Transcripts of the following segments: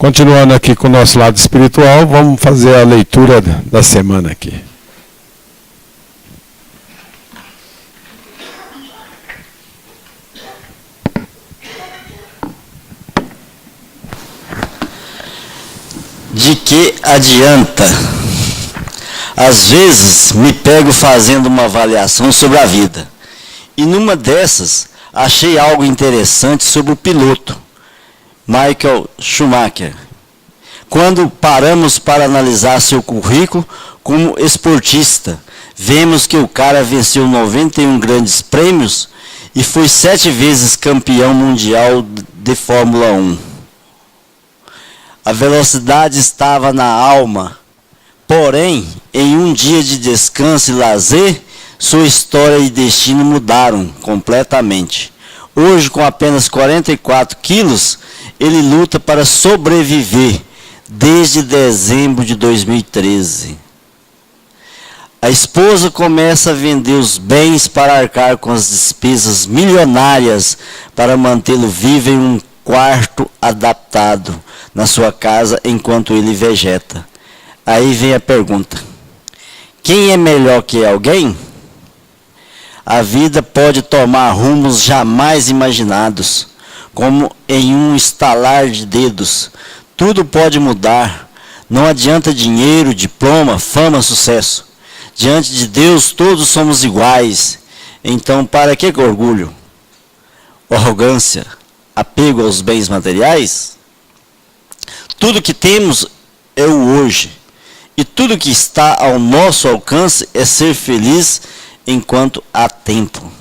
Continuando aqui com o nosso lado espiritual, vamos fazer a leitura da semana aqui. De que adianta? Às vezes me pego fazendo uma avaliação sobre a vida. E numa dessas, achei algo interessante sobre o piloto Michael Schumacher. Quando paramos para analisar seu currículo como esportista, vemos que o cara venceu 91 grandes prêmios e foi 7 vezes campeão mundial de Fórmula 1. A velocidade estava na alma, porém, em um dia de descanso e lazer, sua história e destino mudaram completamente. Hoje, com apenas 44 quilos, ele luta para sobreviver desde dezembro de 2013. A esposa começa a vender os bens para arcar com as despesas milionárias para mantê-lo vivo em um quarto adaptado na sua casa enquanto ele vegeta. Aí vem a pergunta: quem é melhor que alguém? A vida pode tomar rumos jamais imaginados, como em um estalar de dedos. Tudo pode mudar. Não adianta dinheiro, diploma, fama, sucesso. Diante de Deus, todos somos iguais. Então, para que orgulho? Arrogância? Apego aos bens materiais? Tudo que temos é o hoje. E tudo que está ao nosso alcance é ser feliz enquanto há tempo.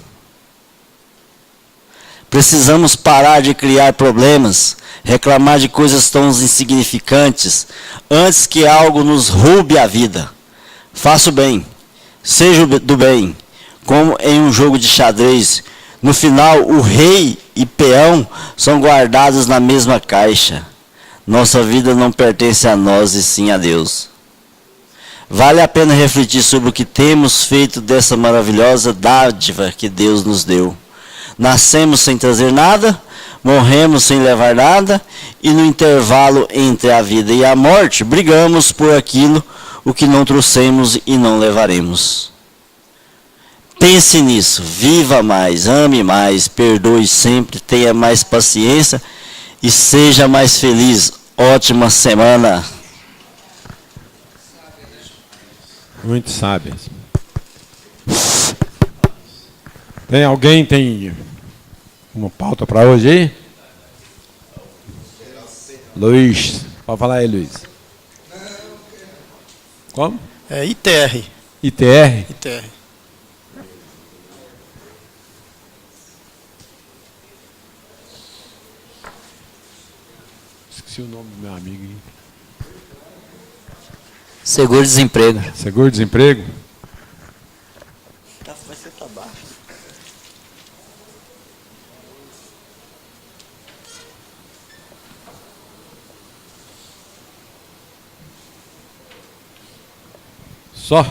Precisamos parar de criar problemas, reclamar de coisas tão insignificantes, antes que algo nos roube a vida. Faça o bem, seja do bem, como em um jogo de xadrez. No final, o rei e peão são guardados na mesma caixa. Nossa vida não pertence a nós e sim a Deus. Vale a pena refletir sobre o que temos feito dessa maravilhosa dádiva que Deus nos deu. Nascemos sem trazer nada, morremos sem levar nada, e no intervalo entre a vida e a morte, brigamos por aquilo o que não trouxemos e não levaremos. Pense nisso, viva mais, ame mais, perdoe sempre, tenha mais paciência e seja mais feliz. Ótima semana! Muito sábias. Tem alguém tem uma pauta para hoje aí? Luiz, pode falar aí, Luiz. Como? É ITR. ITR? ITR. Esqueci o nome do meu amigo aí. Seguro-desemprego. Seguro-desemprego? Vai ser para baixo. Só.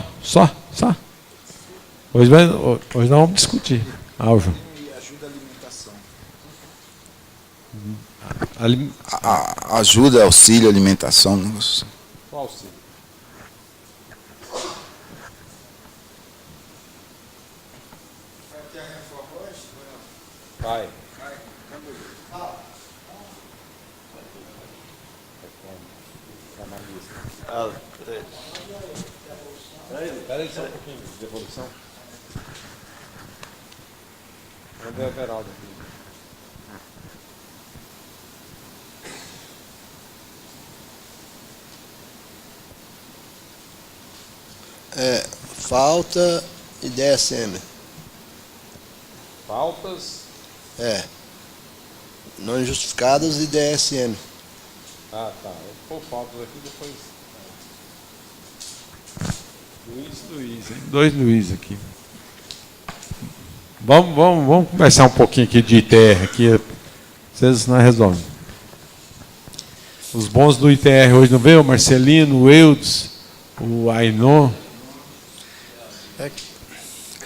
Hoje nós vamos discutir. Aljo. E ajuda a alimentação. Ajuda, auxílio, alimentação. Qual auxílio? Vai. Espera aí só um pouquinho, devolução. Vamos ver a Veralda aqui. Falta e DSM. Faltas. Não injustificadas e DSM. Ah, tá. Eu vou pôr faltas aqui depois. Luiz, hein? 2 Luiz aqui. Vamos conversar um pouquinho aqui de ITR aqui. Vocês não resolvem. Os bons do ITR hoje não veio? O Marcelino, o Eudes, o Ainô.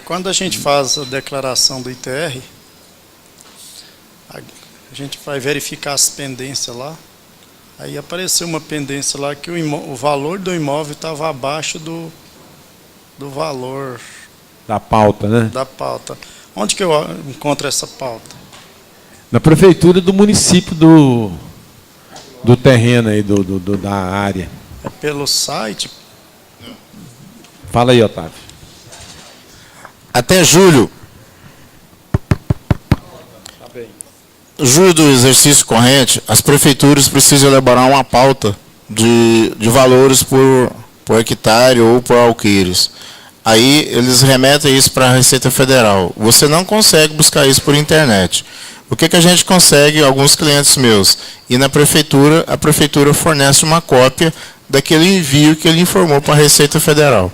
Quando a gente faz a declaração do ITR, a gente vai verificar as pendências lá. Aí apareceu uma pendência lá que o valor do imóvel estava abaixo do valor Da pauta, né? da pauta. Onde que eu encontro essa pauta? Na prefeitura do município do terreno aí, da área. É pelo site? Fala aí, Otávio. Até julho do exercício corrente, as prefeituras precisam elaborar uma pauta de valores por hectare ou por alqueires. Aí eles remetem isso para a Receita Federal. Você não consegue buscar isso por internet. O que a gente consegue, alguns clientes meus, ir na prefeitura, a prefeitura fornece uma cópia daquele envio que ele informou para a Receita Federal.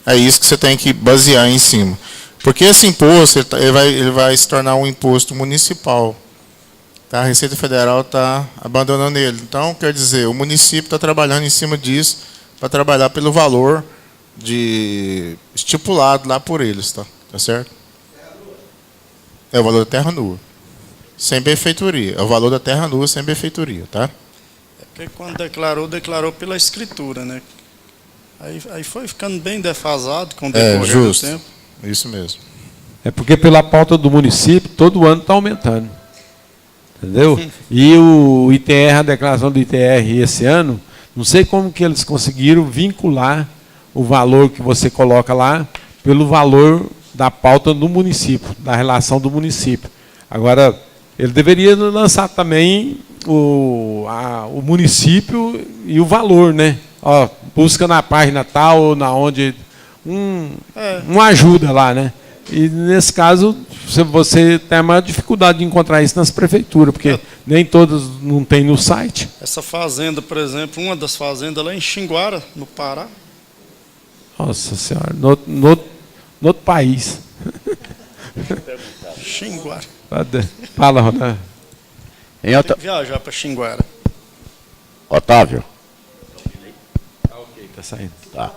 É isso que você tem que basear em cima. Porque esse imposto ele vai se tornar um imposto municipal. Tá? A Receita Federal está abandonando ele. Então, quer dizer, o município está trabalhando em cima disso para trabalhar pelo valor estipulado lá por eles. Tá certo? É o valor da terra nua. Sem benfeitoria. É o valor da terra nua sem benfeitoria. Tá? É porque quando declarou pela escritura, né? Aí foi ficando bem defasado com o decorrer do tempo. Isso mesmo. É porque pela pauta do município, todo ano está aumentando. Entendeu? E o ITR, a declaração do ITR esse ano, não sei como que eles conseguiram vincular o valor que você coloca lá pelo valor da pauta do município, da relação do município. Agora, ele deveria lançar também o município e o valor, né? Ó, busca na página tal ou na onde uma ajuda lá, né? E nesse caso você tem a maior dificuldade de encontrar isso nas prefeituras, porque nem todas não tem no site. Essa fazenda, por exemplo, uma das fazendas lá em Xinguara, no Pará. Nossa Senhora, no outro país. Xinguara. Fala, Ronaldo. Tem que viajar para Xinguara. Otávio. Ok, tá saindo. Tá.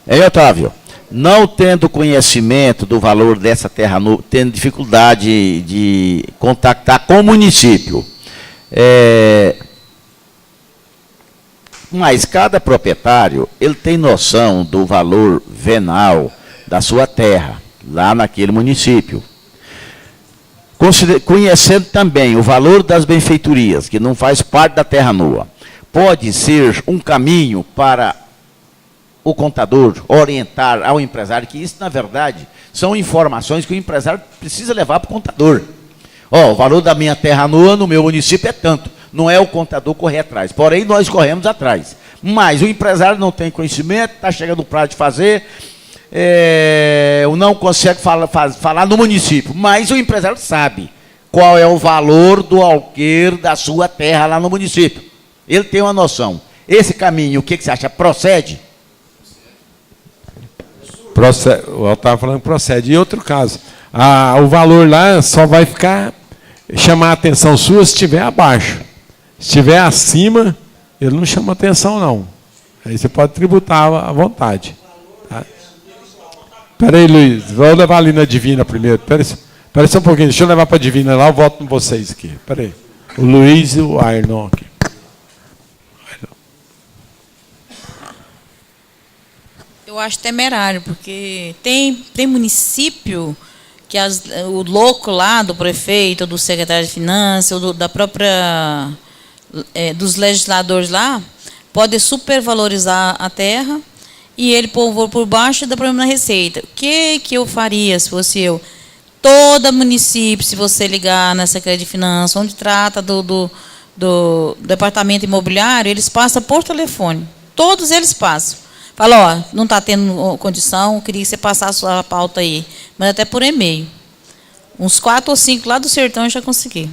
Hein, Otávio? Não tendo conhecimento do valor dessa terra nua, tendo dificuldade de contactar com o município, mas cada proprietário ele tem noção do valor venal da sua terra, lá naquele município. Conhecendo também o valor das benfeitorias, que não faz parte da terra nua, pode ser um caminho para o contador orientar ao empresário, que isso, na verdade, são informações que o empresário precisa levar para o contador. Ó, o valor da minha terra nua no meu município é tanto. Não é o contador correr atrás. Porém, nós corremos atrás. Mas o empresário não tem conhecimento, está chegando o prazo de fazer, não consegue falar no município. Mas o empresário sabe qual é o valor do alqueire da sua terra lá no município. Ele tem uma noção. Esse caminho, o que você acha? Procede? O Otávio falando que procede. E outro caso, o valor lá só vai chamar a atenção sua se estiver abaixo. Se estiver acima, ele não chama atenção, não. Aí você pode tributar à vontade. Tá? Espera aí, Luiz. Vou levar ali na Divina primeiro. Espera só um pouquinho. Deixa eu levar para a Divina lá, eu volto com vocês aqui. Espera aí. O Luiz e o Arnon aqui. Eu acho temerário, porque tem município que o louco lá do prefeito, do secretário de Finanças, ou da própria dos legisladores lá, pode supervalorizar a terra e ele pôr por baixo e dá problema na receita. O que eu faria se fosse eu? Todo município, se você ligar na Secretaria de Finanças, onde trata do departamento imobiliário, eles passam por telefone. Todos eles passam. Fala, ó, não está tendo condição, queria que você passasse a sua pauta aí. Mas até por e-mail. Uns 4 ou 5 lá do sertão eu já consegui.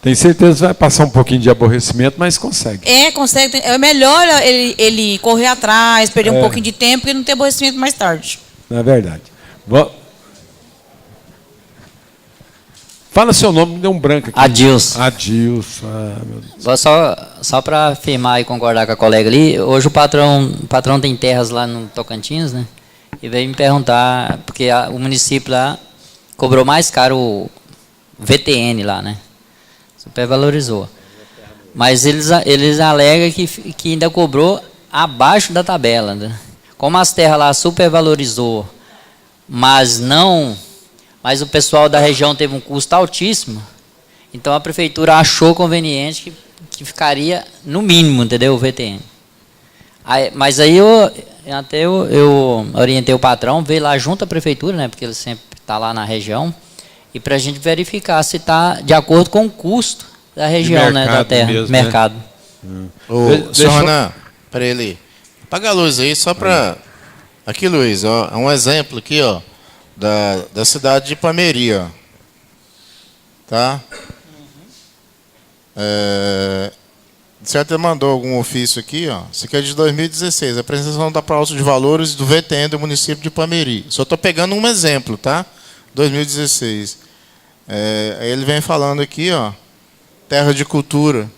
Tem certeza que vai passar um pouquinho de aborrecimento, mas consegue. Consegue. É melhor ele correr atrás, perder um pouquinho de tempo e não ter aborrecimento mais tarde. Não é verdade. Fala seu nome, me deu um branco aqui. Adilson. Adilson. Meu Deus. Só para afirmar e concordar com a colega ali, hoje o patrão tem terras lá no Tocantins, né? E veio me perguntar, porque o município lá cobrou mais caro o VTN lá, né? Supervalorizou. Mas eles alegam que ainda cobrou abaixo da tabela. Né? Como as terras lá supervalorizou, mas o pessoal da região teve um custo altíssimo, então a prefeitura achou conveniente que ficaria no mínimo, entendeu, o VTN. Mas aí eu orientei o patrão, veio lá junto à prefeitura, né, porque ele sempre está lá na região, e para a gente verificar se está de acordo com o custo da região, né, da terra, mesmo, mercado. Né? Senhor Renan, para ele, apaga a luz aí, só para... Aqui, Luiz, ó, é um exemplo aqui, ó, da cidade de Ipameri, ó. Tá? Certo, ele mandou algum ofício aqui, ó. Isso aqui é de 2016, a apresentação da pauta de valores do VTN do município de Ipameri. Só estou pegando um exemplo, tá? 2016. Aí ele vem falando aqui, ó, terra de cultura.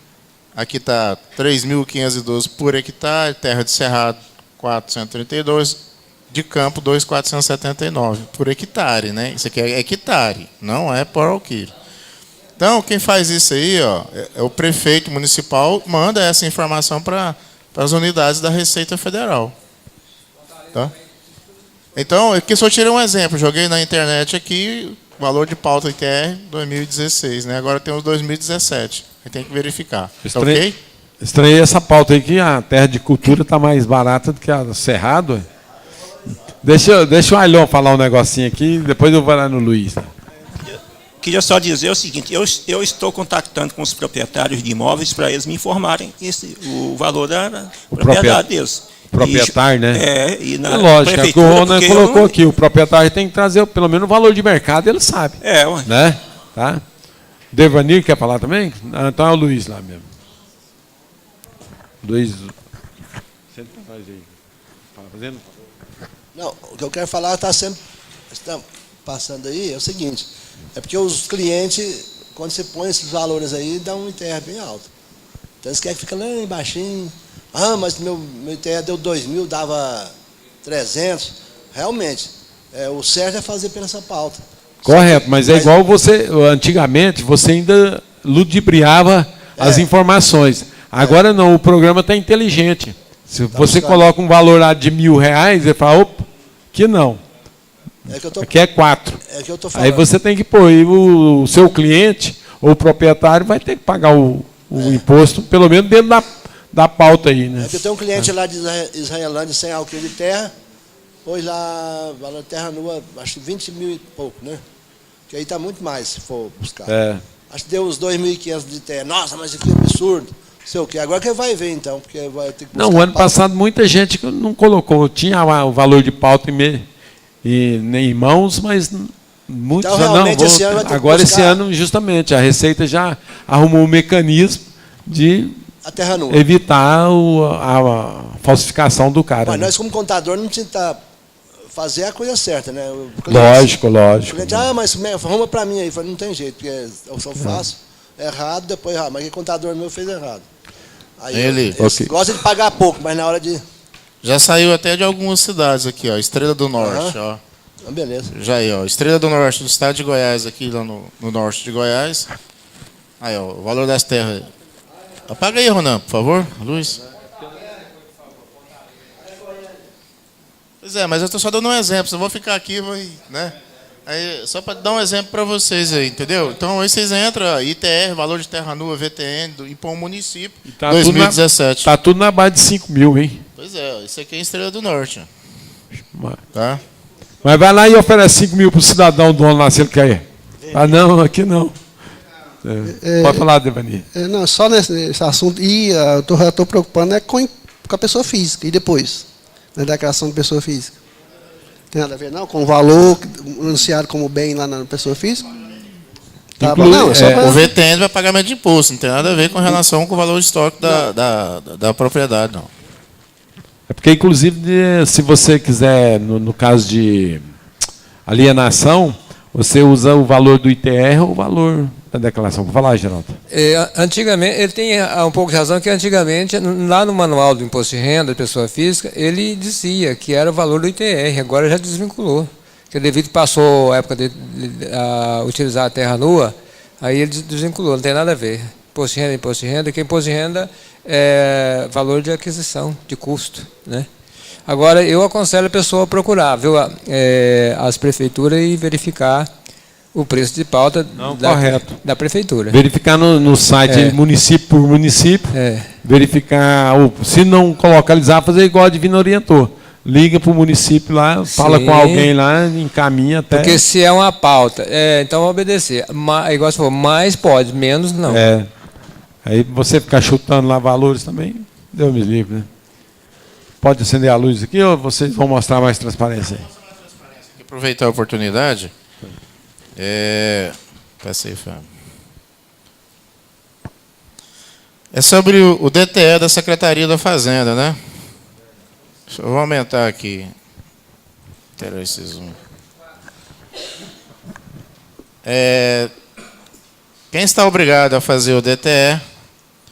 Aqui está 3.512 por hectare, terra de cerrado 432, de campo 2.479 por hectare, né? Isso aqui é hectare, não é por alqueire. Então, quem faz isso aí, ó, é o prefeito municipal, manda essa informação para as unidades da Receita Federal. Tá? Então, aqui só tirei um exemplo, joguei na internet aqui, valor de pauta ITR 2016, né? Agora tem os 2017, aí tem que verificar. Tá ok? Estranhei essa pauta aí que a terra de cultura está mais barata do que a Cerrado. Deixa o Ailon falar um negocinho aqui, depois eu vou lá no Luiz. Queria só dizer o seguinte, eu estou contactando com os proprietários de imóveis para eles me informarem o valor da propriedade deles. Proprietário, né? E na lógico, é que o Ronan colocou aqui, o proprietário tem que trazer pelo menos o valor de mercado, ele sabe. Ué. Né? Tá? Devanir quer falar também? Então é o Luiz lá mesmo. Luiz, senta para nós aí. Fazendo? Não, o que eu quero falar está passando aí é o seguinte, é porque os clientes, quando você põe esses valores aí, dá um ITR bem alto. Então eles querem que fica lá embaixinho, mas meu ITR deu 2.000, dava 300. Realmente, o certo é fazer pela essa pauta. Correto, mas é igual você, antigamente, você ainda ludibriava as informações. Agora não, o programa está inteligente. Se você coloca um valor lá de R$1.000, ele fala, opa, que não. Aqui é 4. É que eu tô falando. Aí você tem que pôr, e o seu cliente ou o proprietário vai ter que pagar o imposto, pelo menos dentro da pauta aí. Né? É que eu tenho um cliente lá de Israelândia, sem alqueire de terra, pôs lá, valor de terra nua, acho que 20 mil e pouco, né? Que aí está muito mais, se for buscar. Acho que deu uns 2.500 de terra. Nossa, mas isso é absurdo. Sei o quê. Agora que vai ver, então, porque vai ter que buscar. Não, o ano passado muita gente não colocou, tinha o valor de pauta em mãos, mas muitos então, realmente, esse ano vai ter agora que buscar. Esse ano, justamente, a Receita já arrumou um mecanismo de a terra nua. Evitar a falsificação do cara. Mas né? nós, como contador, não precisa fazer a coisa certa, né? Lógico. O cliente, mas arruma para mim aí. Eu falei, não tem jeito, porque eu só faço errado, depois errado. Mas o contador meu fez errado. Aí ele gosta de pagar pouco, mas na hora de... Já saiu até de algumas cidades aqui, ó. Estrela do Norte, ó. Beleza. Já aí, ó. Estrela do Norte, do estado de Goiás, aqui lá no norte de Goiás. Aí, ó, o valor das terras. Apaga aí, Ronan, por favor, Luiz. Pois é, mas eu estou só dando um exemplo. Se eu vou ficar aqui, né? Aí, só para dar um exemplo para vocês aí, entendeu? Então aí vocês entram, ITR, valor de terra nua, VTN, do Impom Município, tá 2017. Está tudo na base de 5 mil, hein? Pois é, isso aqui é Estrela do Norte. Tá? Mas vai lá e oferece 5 mil para o cidadão dono lá, se ele quer. Ah, não, aqui não. Pode falar, Devani. Não, só nesse assunto. E eu estou preocupando com a pessoa física. E depois? Na declaração de pessoa física. Tem nada a ver, não? Com o valor anunciado como bem lá na pessoa física? Tá, não, o VTN vai pagamento de imposto. Não tem nada a ver com relação com o valor histórico da propriedade, não. É porque, inclusive, se você quiser, no caso de alienação, você usa o valor do ITR ou o valor da declaração. Vou falar, Geraldo. Antigamente, ele tem um pouco de razão, que antigamente, lá no manual do imposto de renda da pessoa física, ele dizia que era o valor do ITR, agora já desvinculou. Porque devido que passou a época de utilizar a terra nua, aí ele desvinculou, não tem nada a ver. imposto de renda, que imposto de renda é valor de aquisição, de custo, né? Agora, eu aconselho a pessoa a procurar, viu, as prefeituras e verificar o preço de pauta da prefeitura. Verificar no site município por município, verificar, se não localizar, fazer igual a Divina orientou. Liga para o município lá, fala com alguém lá, encaminha até... Porque se é uma pauta, então obedecer. Igual você falou, mais pode, menos não. Aí você ficar chutando lá valores também, Deus me livre, né? Pode acender a luz aqui ou vocês vão mostrar mais transparência aí? Aproveitar a oportunidade. Peça aí, Fábio. É sobre o DTE da Secretaria da Fazenda, né? Eu vou aumentar aqui. Terá esse zoom. Quem está obrigado a fazer o DTE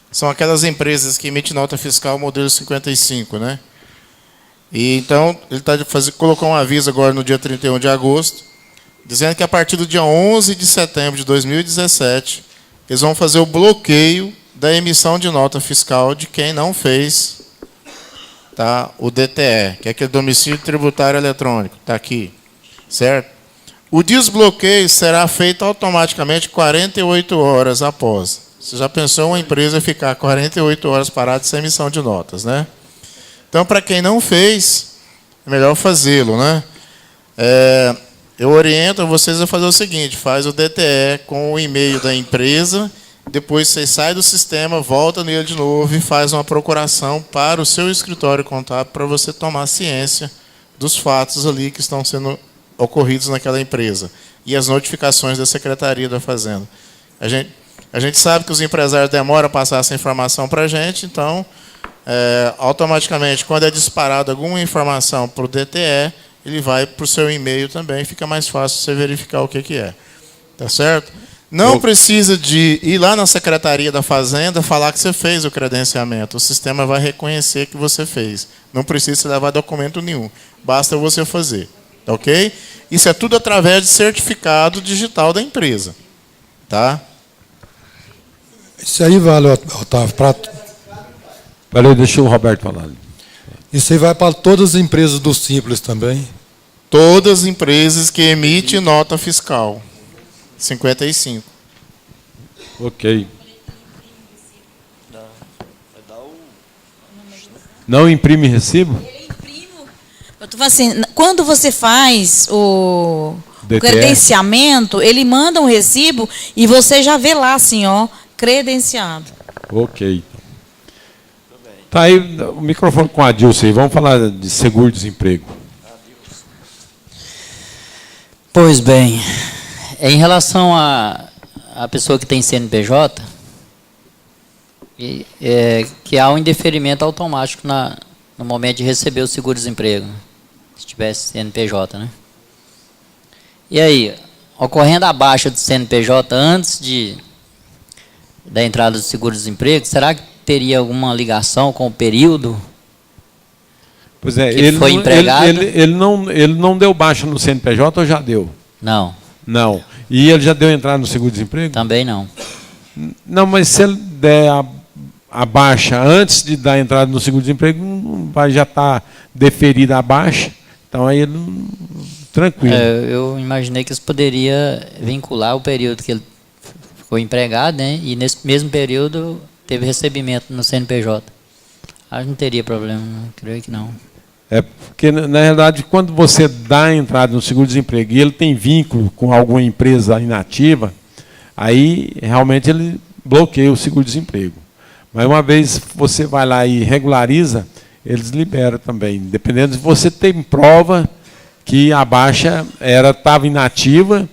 são aquelas empresas que emitem nota fiscal modelo 55, né? E então, ele colocou um aviso agora no dia 31 de agosto, dizendo que a partir do dia 11 de setembro de 2017, eles vão fazer o bloqueio da emissão de nota fiscal de quem não fez, tá, o DTE, que é aquele domicílio tributário eletrônico, está aqui, certo? O desbloqueio será feito automaticamente 48 horas após. Você já pensou uma empresa ficar 48 horas parada sem emissão de notas, né? Então, para quem não fez, é melhor fazê-lo, né? Eu oriento vocês a fazer o seguinte: faz o DTE com o e-mail da empresa, depois você sai do sistema, volta nele de novo e faz uma procuração para o seu escritório contábil para você tomar ciência dos fatos ali que estão sendo ocorridos naquela empresa e as notificações da Secretaria da Fazenda. A gente sabe que os empresários demoram a passar essa informação para a gente, então, automaticamente, quando é disparado alguma informação para o DTE, ele vai para o seu e-mail também, fica mais fácil você verificar o que é. Tá certo? Não precisa de ir lá na Secretaria da Fazenda falar que você fez o credenciamento. O sistema vai reconhecer que você fez. Não precisa levar documento nenhum. Basta você fazer. Ok? Isso é tudo através de certificado digital da empresa. Tá? Isso aí vale, Otávio, para... Valeu, deixa o Roberto falar. Isso aí vai para todas as empresas do Simples também? Todas as empresas que emitem nota fiscal. 55. Ok. Não imprime recibo? Eu tô falando assim, quando você faz o DTE. credenciamento, ele manda um recibo e você já vê lá assim, ó, credenciado. Ok. Tá aí o microfone com a Dilce aí. Vamos falar de seguro-desemprego. Pois bem, em relação à pessoa que tem CNPJ, que há um indeferimento automático no momento de receber o seguro-desemprego, se tivesse CNPJ, né? E aí, ocorrendo a baixa do CNPJ antes da entrada do seguro-desemprego, será que teria alguma ligação com o período? Pois é, que foi empregado? Ele não deu baixa no CNPJ ou já deu? Não. Não. E ele já deu entrada no seguro-desemprego? Também não. Não, mas se ele der a baixa antes de dar entrada no seguro-desemprego, vai já estar deferida a baixa. Então aí ele tranquilo. Eu imaginei que isso poderia vincular o período que ele ficou empregado, né? E nesse mesmo período teve recebimento no CNPJ. Acho que não teria problema, não. Creio que não. Porque, na realidade, quando você dá a entrada no seguro-desemprego e ele tem vínculo com alguma empresa inativa, aí realmente ele bloqueia o seguro-desemprego. Mas uma vez você vai lá e regulariza, eles liberam também. Dependendo se você tem prova que a baixa estava inativa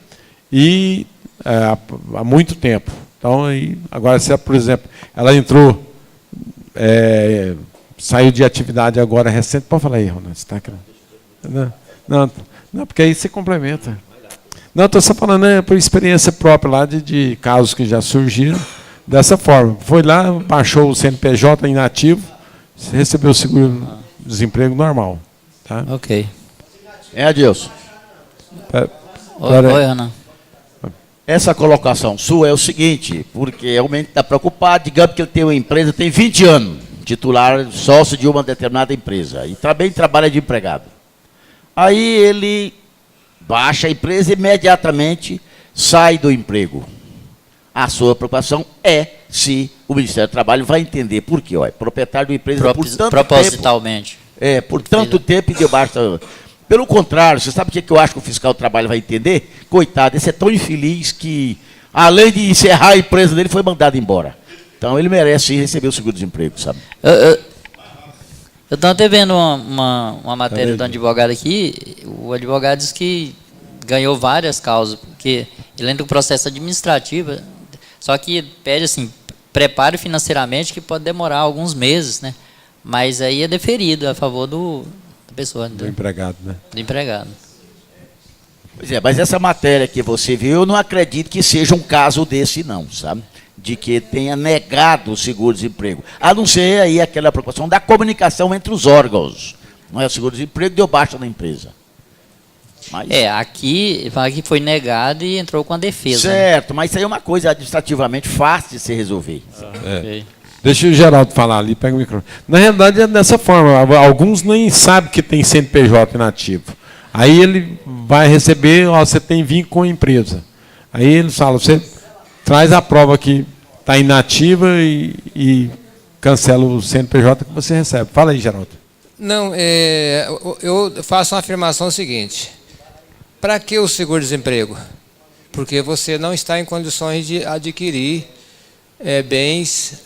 e há muito tempo. Então, aí, agora, se, por exemplo, ela entrou, saiu de atividade agora recente. Pode falar aí, Ronaldo. Está não, porque aí você complementa. Não, estou só falando por experiência própria lá de casos que já surgiram dessa forma. Foi lá, baixou o CNPJ inativo, recebeu o seguro-desemprego normal. Tá? Ok. Adilson. Oi, Ana. essa colocação sua é o seguinte, porque realmente está preocupado, digamos que ele tem uma empresa, tem 20 anos, titular, sócio de uma determinada empresa, e também trabalha de empregado. Aí ele baixa a empresa e imediatamente sai do emprego. A sua preocupação é se o Ministério do Trabalho vai entender por quê. Olha, proprietário da empresa por tanto propositalmente. tempo, por tanto tempo e debaixo. Pelo contrário, você sabe o que eu acho que o fiscal do trabalho vai entender? Coitado, esse é tão infeliz que, além de encerrar a empresa dele, foi mandado embora. Então ele merece receber o seguro-desemprego, sabe? Eu estou até vendo uma matéria do advogado aqui. O advogado diz que ganhou várias causas, porque ele entra com processo administrativo, só que pede assim, prepare financeiramente, que pode demorar alguns meses, né? Mas aí é deferido a favor da pessoa. Do empregado, né? Do empregado. Pois é, mas essa matéria que você viu, eu não acredito que seja um caso desse não, sabe? De que tenha negado o seguro-desemprego. A não ser aí aquela preocupação da comunicação entre os órgãos. Não é o seguro-desemprego, deu baixa na empresa. Mas... aqui fala que foi negado e entrou com a defesa. Certo, mas isso aí é uma coisa administrativamente fácil de se resolver. Okay. Deixa o Geraldo falar ali, pega o microfone. Na realidade é dessa forma, alguns nem sabem que tem CNPJ inativo. Aí ele vai receber, ó, você tem vínculo com a empresa. Aí eles falam, você traz a prova que está inativa e cancela o CNPJ que você recebe. Fala aí, Geraldo. Não, eu faço uma afirmação seguinte. Para que o seguro-desemprego? Porque você não está em condições de adquirir bens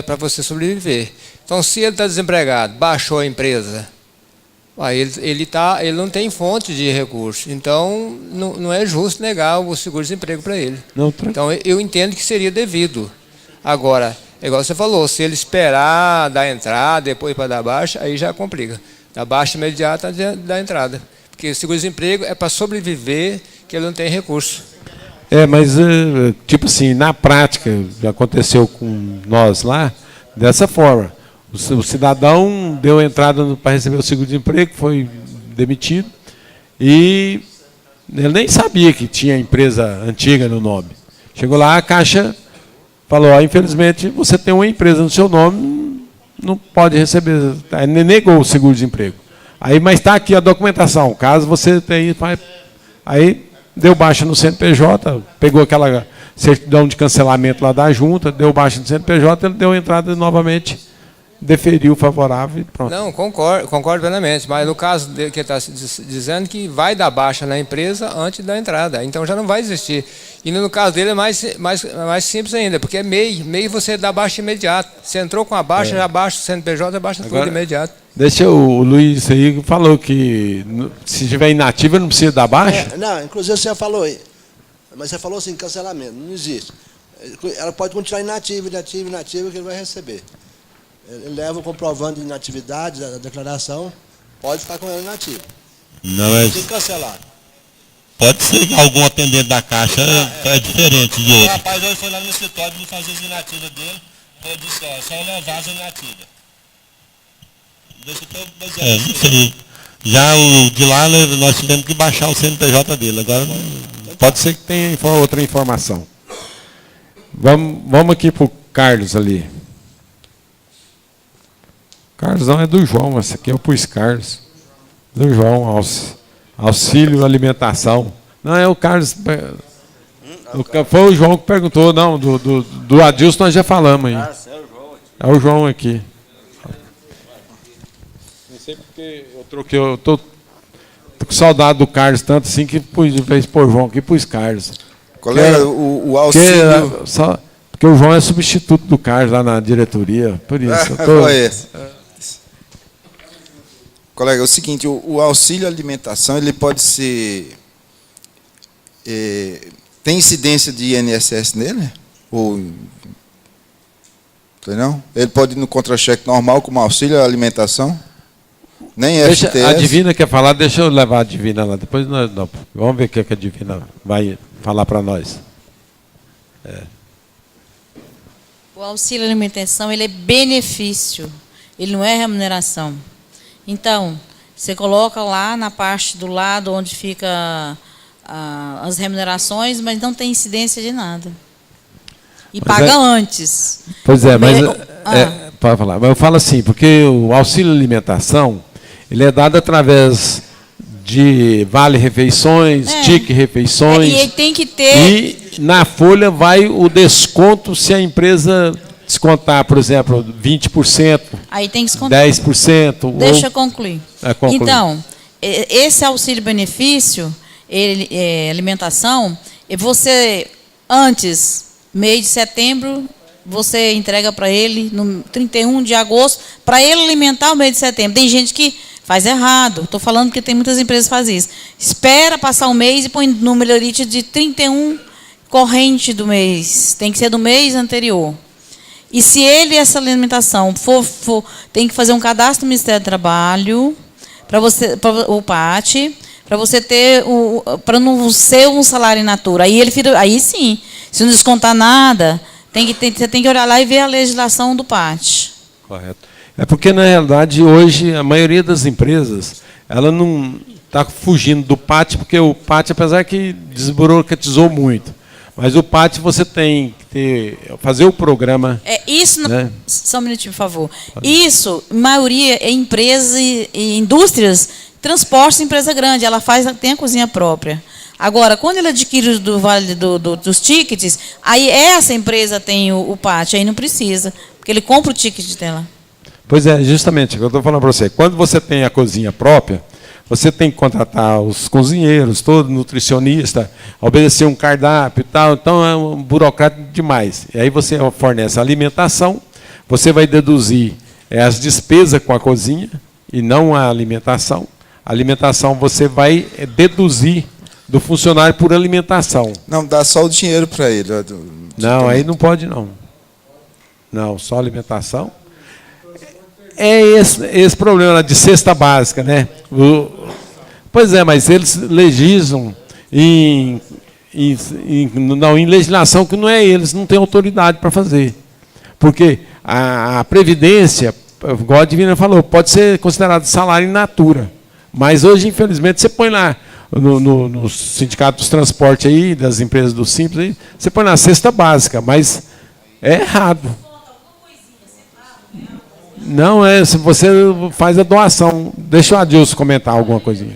para você sobreviver. Então, se ele está desempregado, baixou a empresa, aí ele não tem fonte de recurso. Então, não é justo negar o seguro-desemprego para ele. Então, eu entendo que seria devido. Agora, igual você falou, se ele esperar dar entrada, depois para dar baixa, aí já complica. Da baixa imediata da entrada. Porque o seguro-desemprego é para sobreviver, que ele não tem recurso. Mas, tipo assim, na prática, aconteceu com nós lá, dessa forma. O cidadão deu entrada para receber o seguro-desemprego, foi demitido, e ele nem sabia que tinha empresa antiga no nome. Chegou lá, a Caixa falou, infelizmente, você tem uma empresa no seu nome, não pode receber, negou o seguro-desemprego. Aí, mas está aqui a documentação, caso você tenha... Aí deu baixa no CNPJ, pegou aquela certidão de cancelamento lá da junta, deu baixa no CNPJ, ele deu entrada novamente, deferiu favorável e pronto. Não, concordo plenamente, mas no caso dele que ele está dizendo que vai dar baixa na empresa antes da entrada, então já não vai existir. E no caso dele é mais simples ainda, porque é MEI você dá baixa imediato. Você entrou com a baixa, já baixa o CNPJ, já baixa tudo imediato. Deixa o Luiz aí, falou que se estiver inativa não precisa dar baixa? Não, inclusive você falou aí, mas você falou assim, cancelamento, não existe. Ela pode continuar inativa, que ele vai receber. Ele leva o comprovante de inatividade da declaração, pode ficar com ela inativa. Não é. Tem que cancelar. Pode ser que algum atendente da Caixa é diferente de outro. O rapaz hoje foi lá no escritório para fazer as inativas dele, ele disse, ó, só levar as inativas. Deixa eu não sei. Já o de lá, nós tivemos que baixar o CNPJ dele. Agora pode ser que tenha outra informação. Vamos aqui para o Carlos ali. Carlos não é do João, esse aqui é o Pus Carlos. Do João, auxílio alimentação. Não, é o Carlos. Foi o João que perguntou, não, do Adilson nós já falamos aí. É o João aqui. Não sei porque eu troquei, eu tô com saudade do Carlos, tanto assim que fez por João aqui, pus Carlos. Colega, o auxílio. Porque o João é substituto do Carlos lá na diretoria, por isso. Colega, é o seguinte, o auxílio alimentação, ele pode ser... tem incidência de INSS nele? Ou... Entendeu? Ele pode ir no contra-cheque normal como auxílio alimentação? Nem FTS? A Divina quer falar, deixa eu levar a Divina lá. Depois nós, vamos ver o que a Divina vai falar para nós. O auxílio alimentação, ele é benefício, ele não é remuneração. Então, você coloca lá na parte do lado onde fica as remunerações, mas não tem incidência de nada. E Mas paga antes. Pois é, mas Ah. pode falar. Mas eu falo assim, porque o auxílio alimentação, ele é dado através de vale-refeições, tique-refeições. E ele tem que ter... E na folha vai o desconto se a empresa descontar, por exemplo, 20%, Aí tem que descontar. 10%. Deixa eu concluir. concluir. Então, esse auxílio-benefício, alimentação, você, antes, mês de setembro, você entrega para ele no 31 de agosto, para ele alimentar o mês de setembro. Tem gente que faz errado. Estou falando que tem muitas empresas que fazem isso. Espera passar um mês e põe no melhorite de 31 corrente do mês. Tem que ser do mês anterior. E se essa alimentação tem que fazer um cadastro no Ministério do Trabalho, para o PAT, para você ter para não ser um salário in natura. Aí sim, se não descontar nada, você tem que olhar lá e ver a legislação do PAT. Correto. É porque, na realidade, hoje, a maioria das empresas, ela não está fugindo do PAT, porque o PAT, apesar que desburocratizou muito, mas o PAT você tem que fazer o programa. Isso, né? Só um minutinho, por favor. Isso, maioria, é empresas e indústrias, transporte empresa grande, ela tem a cozinha própria. Agora, quando ele adquire do vale dos tickets, aí essa empresa tem o PAT, aí não precisa, porque ele compra o ticket dela. Pois é, justamente, eu estou falando para você. Quando você tem a cozinha própria, você tem que contratar os cozinheiros, todo nutricionista, obedecer um cardápio e tal, então é um burocrático demais. E aí você fornece a alimentação, você vai deduzir as despesas com a cozinha e não a alimentação. A alimentação você vai deduzir do funcionário por alimentação. Não, dá só o dinheiro para ele. Não, aí não pode não. Não, só alimentação. É esse problema de cesta básica, né? Pois é, mas eles legislam em legislação que não é eles, não têm autoridade para fazer. Porque a Previdência, igual a Divina falou, pode ser considerado salário in natura. Mas hoje, infelizmente, você põe lá no sindicato dos transportes aí, das empresas do Simples, aí, você põe na cesta básica, mas é errado. Não, se você faz a doação. Deixa o Adilson comentar alguma coisinha.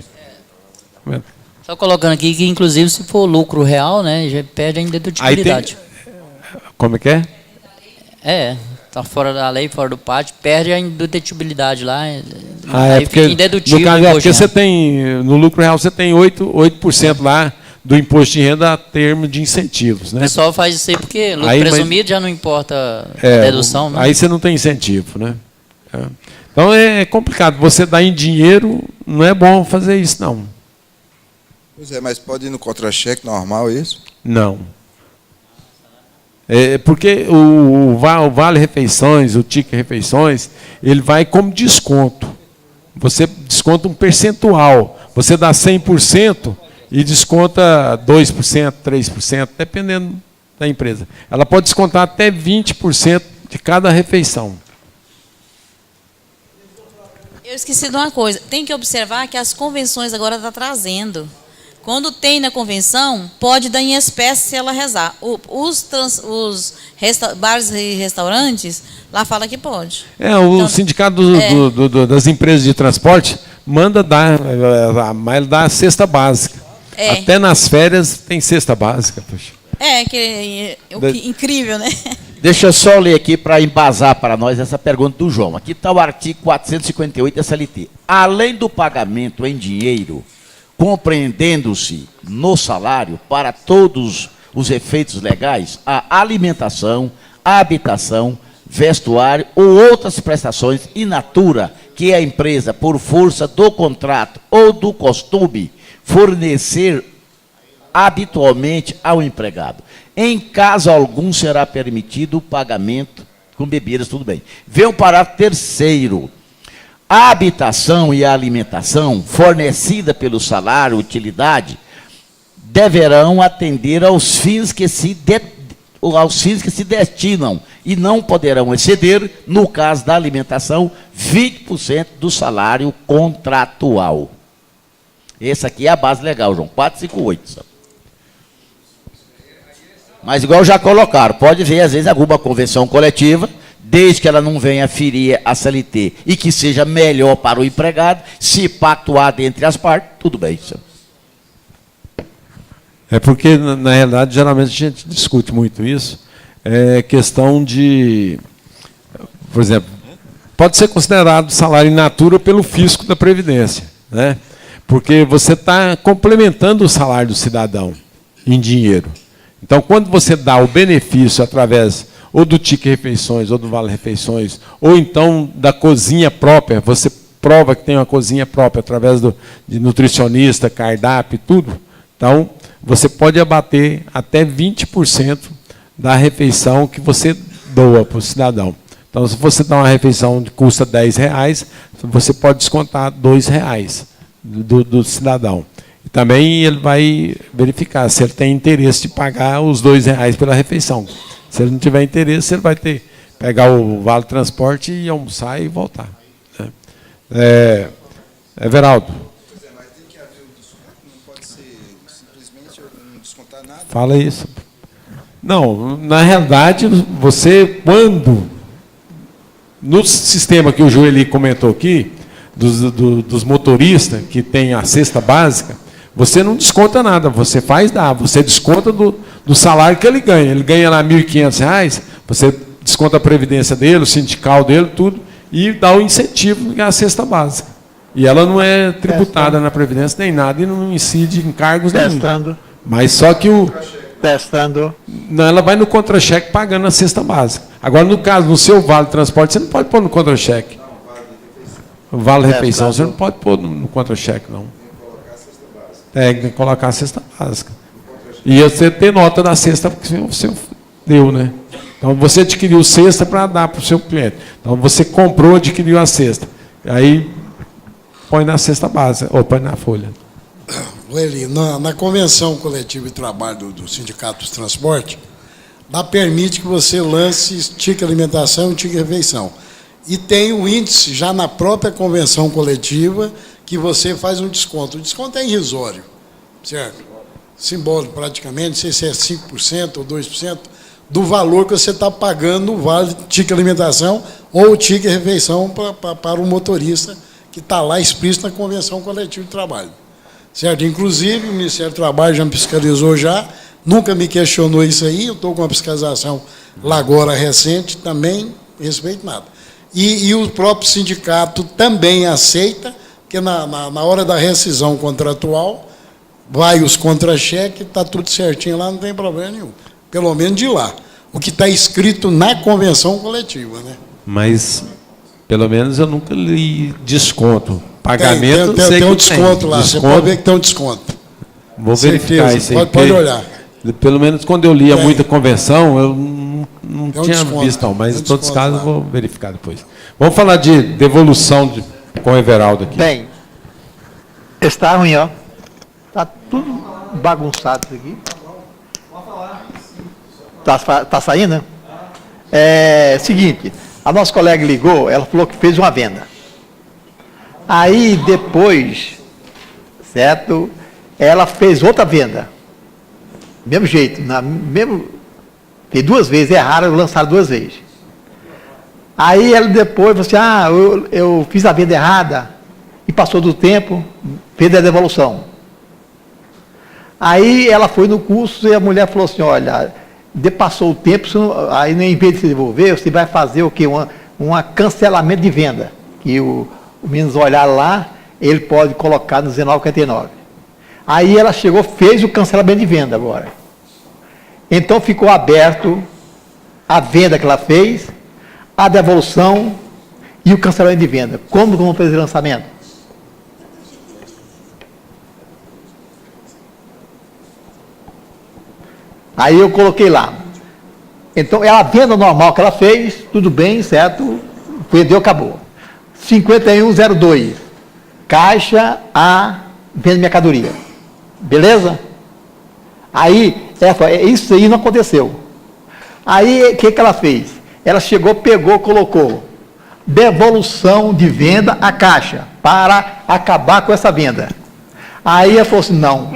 Só colocando aqui que, inclusive, se for lucro real, né, já perde a indedutibilidade. Como é que é? Está fora da lei, fora do pátio, perde a indedutibilidade lá. Aí fica indedutível. No caso, porque você tem, no lucro real, você tem 8% lá do imposto de renda a termo de incentivos. Né? O pessoal faz isso aí porque lucro presumido já não importa a dedução. Né? Aí você não tem incentivo. Né? Então é complicado. Você dar em dinheiro, não é bom fazer isso, não. Pois é, mas pode ir no contra-cheque normal isso? Não. Porque o vale-refeições, o ticket-refeições, ele vai como desconto. Você desconta um percentual. Você dá 100% e desconta 2%, 3%, dependendo da empresa. Ela pode descontar até 20% de cada refeição. Eu esqueci de uma coisa. Tem que observar que as convenções agora estão trazendo. Quando tem na convenção, pode dar em espécie se ela rezar. Os bares e restaurantes, lá fala que pode. O então, sindicato das empresas de transporte manda dar, mas ele dá a cesta básica. Até nas férias tem cesta básica. Poxa. Incrível, né? Deixa eu só ler aqui para embasar para nós essa pergunta do João. Aqui está o artigo 458 da CLT. Além do pagamento em dinheiro, compreendendo-se no salário, para todos os efeitos legais, a alimentação, a habitação, vestuário ou outras prestações in natura que a empresa, por força do contrato ou do costume, fornecer habitualmente ao empregado. Em caso algum, será permitido o pagamento com bebidas, tudo bem. Vem o parágrafo 3º. A habitação e a alimentação fornecida pelo salário, utilidade, deverão atender aos fins que se destinam e não poderão exceder, no caso da alimentação, 20% do salário contratual. Esse aqui é a base legal, João, 458. Sabe? Mas igual já colocaram, pode ver, às vezes, alguma convenção coletiva, desde que ela não venha ferir a CLT e que seja melhor para o empregado, se pactuar entre as partes, tudo bem. Sabe? É porque, na realidade, geralmente a gente discute muito isso, é questão de, por exemplo, pode ser considerado salário in natura pelo fisco da Previdência, né? Porque você está complementando o salário do cidadão em dinheiro. Então, quando você dá o benefício através ou do ticket refeições, ou do vale refeições, ou então da cozinha própria, você prova que tem uma cozinha própria através de nutricionista, cardápio, tudo. Então, você pode abater até 20% da refeição que você doa para o cidadão. Então, se você dá uma refeição que custa R$10, você pode descontar R$2 do cidadão. E também ele vai verificar se ele tem interesse de pagar os R$2 pela refeição. Se ele não tiver interesse, ele vai pegar o vale transporte e almoçar e voltar. Everaldo. Mas tem que haver o desconto, não pode ser simplesmente não descontar nada. Fala isso. Não, na realidade, você, quando, no sistema que o Joeli comentou aqui, dos motoristas que tem a cesta básica, você não desconta nada, você você desconta do salário que ele ganha. Ele ganha lá R$1.500, você desconta a previdência dele, o sindical dele, tudo, e dá o incentivo à cesta básica. E ela não é tributada na previdência nem nada, e não incide em cargos nenhum. Mas só que não, ela vai no contra-cheque pagando a cesta básica. Agora, no caso, no seu vale transporte, você não pode pôr no contra-cheque. O vale refeição, você não pode pôr no contra-cheque, não. Tem que colocar a cesta básica. E você ter nota da cesta que você deu, né? Então, você adquiriu cesta para dar para o seu cliente. Então, você comprou, adquiriu a cesta. Aí, põe na cesta básica, ou põe na folha. Eli, na convenção coletiva de trabalho do Sindicato dos Transportes, permite que você lance ticket alimentação e ticket refeição. E tem o índice já na própria convenção coletiva que você faz um desconto. O desconto é irrisório, certo? Simbólico praticamente, não sei se é 5% ou 2% do valor que você está pagando no vale ticket alimentação ou o ticket refeição para o motorista que está lá explícito na convenção coletiva de trabalho. Certo? Inclusive, o Ministério do Trabalho já me fiscalizou já, nunca me questionou isso aí, eu estou com uma fiscalização lá agora recente, também respeito nada. E o próprio sindicato também aceita, que na hora da rescisão contratual, vai os contra-cheques, está tudo certinho lá, não tem problema nenhum. Pelo menos de lá. O que está escrito na convenção coletiva, né? Mas, pelo menos, eu nunca li desconto. Pagamento, tem um desconto lá, você pode ver que tem um desconto. Vou verificar isso aí. Pode olhar. Pelo menos quando eu lia muita convenção, eu não tinha visto, não, mas em todos os casos eu vou verificar depois. Vamos falar de devolução com o Everaldo aqui. Bem, está ruim, ó. Está tudo bagunçado isso aqui. Está saindo, né? Seguinte, a nossa colega ligou, ela falou que fez uma venda. Aí, depois, certo, ela fez outra venda. Mesmo jeito, fez duas vezes, erraram, lançaram duas vezes. Aí, ela depois falou assim, eu fiz a venda errada, e passou do tempo, fez a devolução. Aí, ela foi no curso e a mulher falou assim, olha, passou o tempo, aí, em vez de se devolver, você vai fazer o quê? Um cancelamento de venda, que o menino olhar lá, ele pode colocar no 19,59. Aí ela chegou, fez o cancelamento de venda agora. Então ficou aberto a venda que ela fez, a devolução e o cancelamento de venda. Como vamos fazer o lançamento? Aí eu coloquei lá. Então é a venda normal que ela fez, tudo bem, certo? Vendeu, acabou. 5102, Caixa A, venda de mercadoria. Beleza? Aí, isso aí não aconteceu. Aí, o que ela fez? Ela chegou, pegou, colocou devolução de venda à Caixa, para acabar com essa venda. Aí ela falou assim, não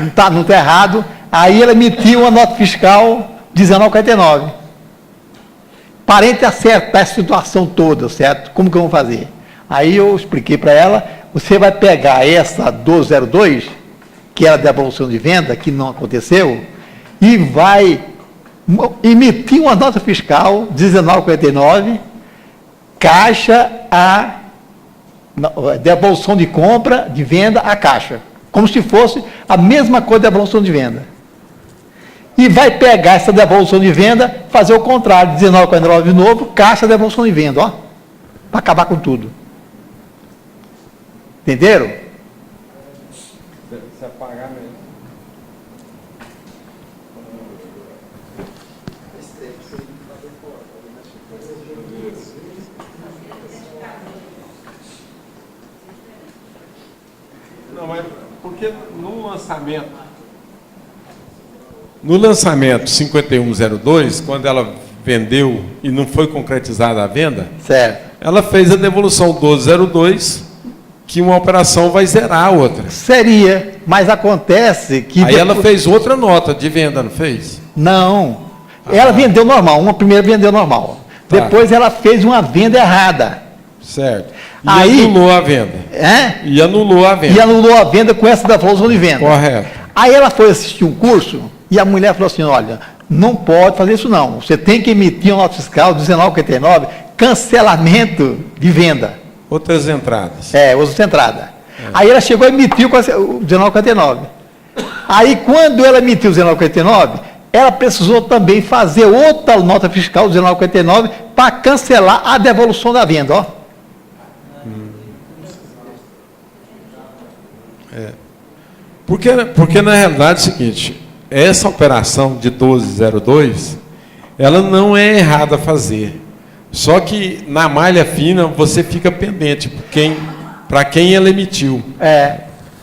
está errado. Aí ela emitiu uma nota fiscal 19,49. Parente acertar essa situação toda, certo? Como que eu vou fazer? Aí eu expliquei para ela, você vai pegar essa 1202, que era a devolução de venda, que não aconteceu, e vai emitir uma nota fiscal 19,49, caixa a devolução de compra, de venda à caixa. Como se fosse a mesma coisa da devolução de venda. E vai pegar essa devolução de venda, fazer o contrário, 19,49 de novo, caixa devolução de venda, ó, para acabar com tudo. Entenderam? Se apagar mesmo. Não, mas porque no lançamento 5102, quando ela vendeu e não foi concretizada a venda, certo, ela fez a devolução 1202, que uma operação vai zerar a outra. Seria, mas acontece que... Aí ela fez outra nota de venda, não fez? Não. Ela vendeu normal, uma primeira vendeu normal. Tá. Depois ela fez uma venda errada. Certo. E aí, anulou a venda. E anulou a venda. E anulou a venda com essa devolução de venda. Correto. Aí ela foi assistir um curso e a mulher falou assim, olha, não pode fazer isso não. Você tem que emitir uma nota fiscal 19,49, cancelamento de venda. Outras entradas. Outras entradas. Aí ela chegou e emitiu o 19,49. Aí quando ela emitiu o 19,49, ela precisou também fazer outra nota fiscal 19,49 para cancelar a devolução da venda, ó. Porque na realidade é o seguinte, essa operação de 1202, ela não é errada a fazer. Só que na malha fina você fica pendente para quem ela emitiu.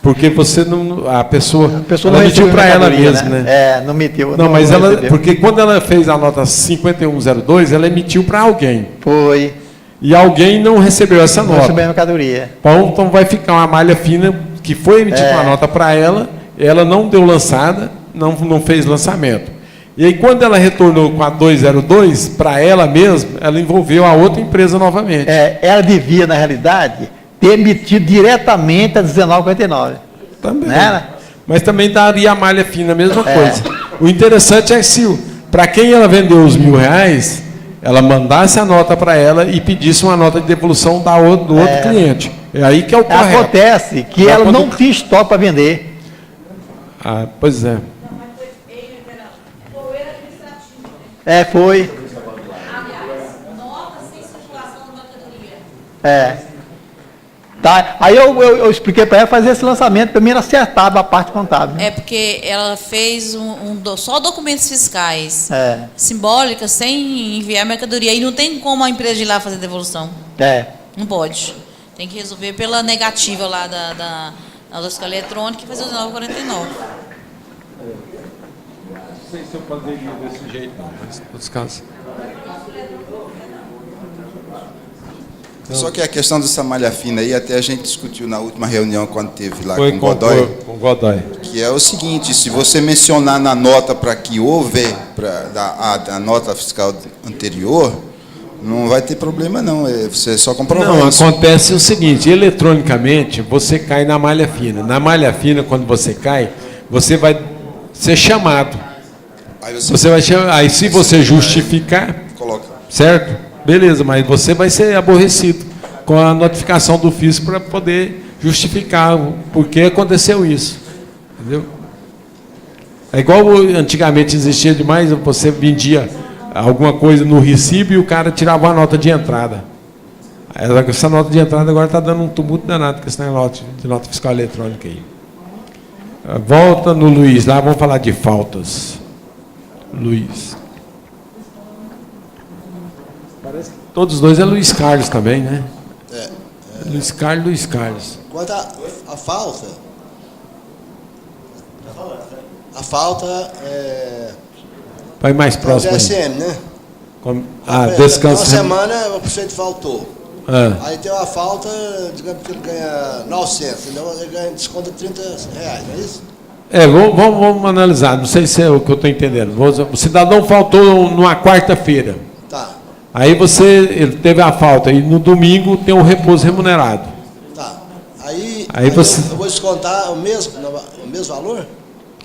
Porque você não, a pessoa não emitiu para ela mesma, né? Não emitiu. Não, mas ela, porque quando ela fez a nota 5102, ela emitiu para alguém. Foi. E alguém não recebeu essa nota. Não recebeu a mercadoria. Então vai ficar uma malha fina que foi emitida uma nota para ela, ela não deu lançada, não fez lançamento. E aí, quando ela retornou com a 202, para ela mesma, ela envolveu a outra empresa novamente. Ela devia, na realidade, ter emitido diretamente a 19,49. Também. Né? Mas também daria a malha fina a mesma coisa. O interessante é se, para quem ela vendeu os R$1.000, ela mandasse a nota para ela e pedisse uma nota de devolução do outro cliente. É aí que é o correto. Acontece que ela não tinha estoque para vender. Pois é. Foi. Tá. Aí eu expliquei para ela fazer esse lançamento, para mim era acertado a parte contábil. Porque ela fez só documentos fiscais simbólicos, sem enviar mercadoria. E não tem como a empresa de lá fazer devolução. Não pode. Tem que resolver pela negativa lá da lógica eletrônica e fazer os 949. Não sei se eu poderia desse jeito, não, mas em todos os casos. Só que a questão dessa malha fina aí, até a gente discutiu na última reunião, quando teve lá com o Godoy. Com o Godoy. Que é o seguinte, se você mencionar na nota para que houve, a nota fiscal anterior, não vai ter problema não, você só comprovar isso. Não, acontece o seguinte, eletronicamente, você cai na malha fina. Na malha fina, quando você cai, você vai ser chamado. Aí se você justificar, certo? Beleza, mas você vai ser aborrecido com a notificação do fisco para poder justificar por que aconteceu isso. Entendeu? É igual antigamente existia demais, você vendia alguma coisa no recibo e o cara tirava uma nota de entrada. Essa nota de entrada agora está dando um tumulto danado com esse negócio de nota fiscal eletrônica aí. Volta no Luiz, lá vamos falar de faltas. Luiz. Parece que todos os dois é Luiz Carlos também, né? Luiz Carlos. Quanto à falta, vai mais próximo. DSM, né? Descanso. Uma semana o prefeito faltou. Aí tem uma falta, digamos que ele ganha 900, então ele ganha desconto de R$30, não é isso? Vamos analisar, não sei se é o que eu estou entendendo. O cidadão faltou numa quarta-feira. Tá. Aí ele teve a falta, e no domingo tem um repouso remunerado. Tá. Aí você... eu vou descontar o mesmo valor?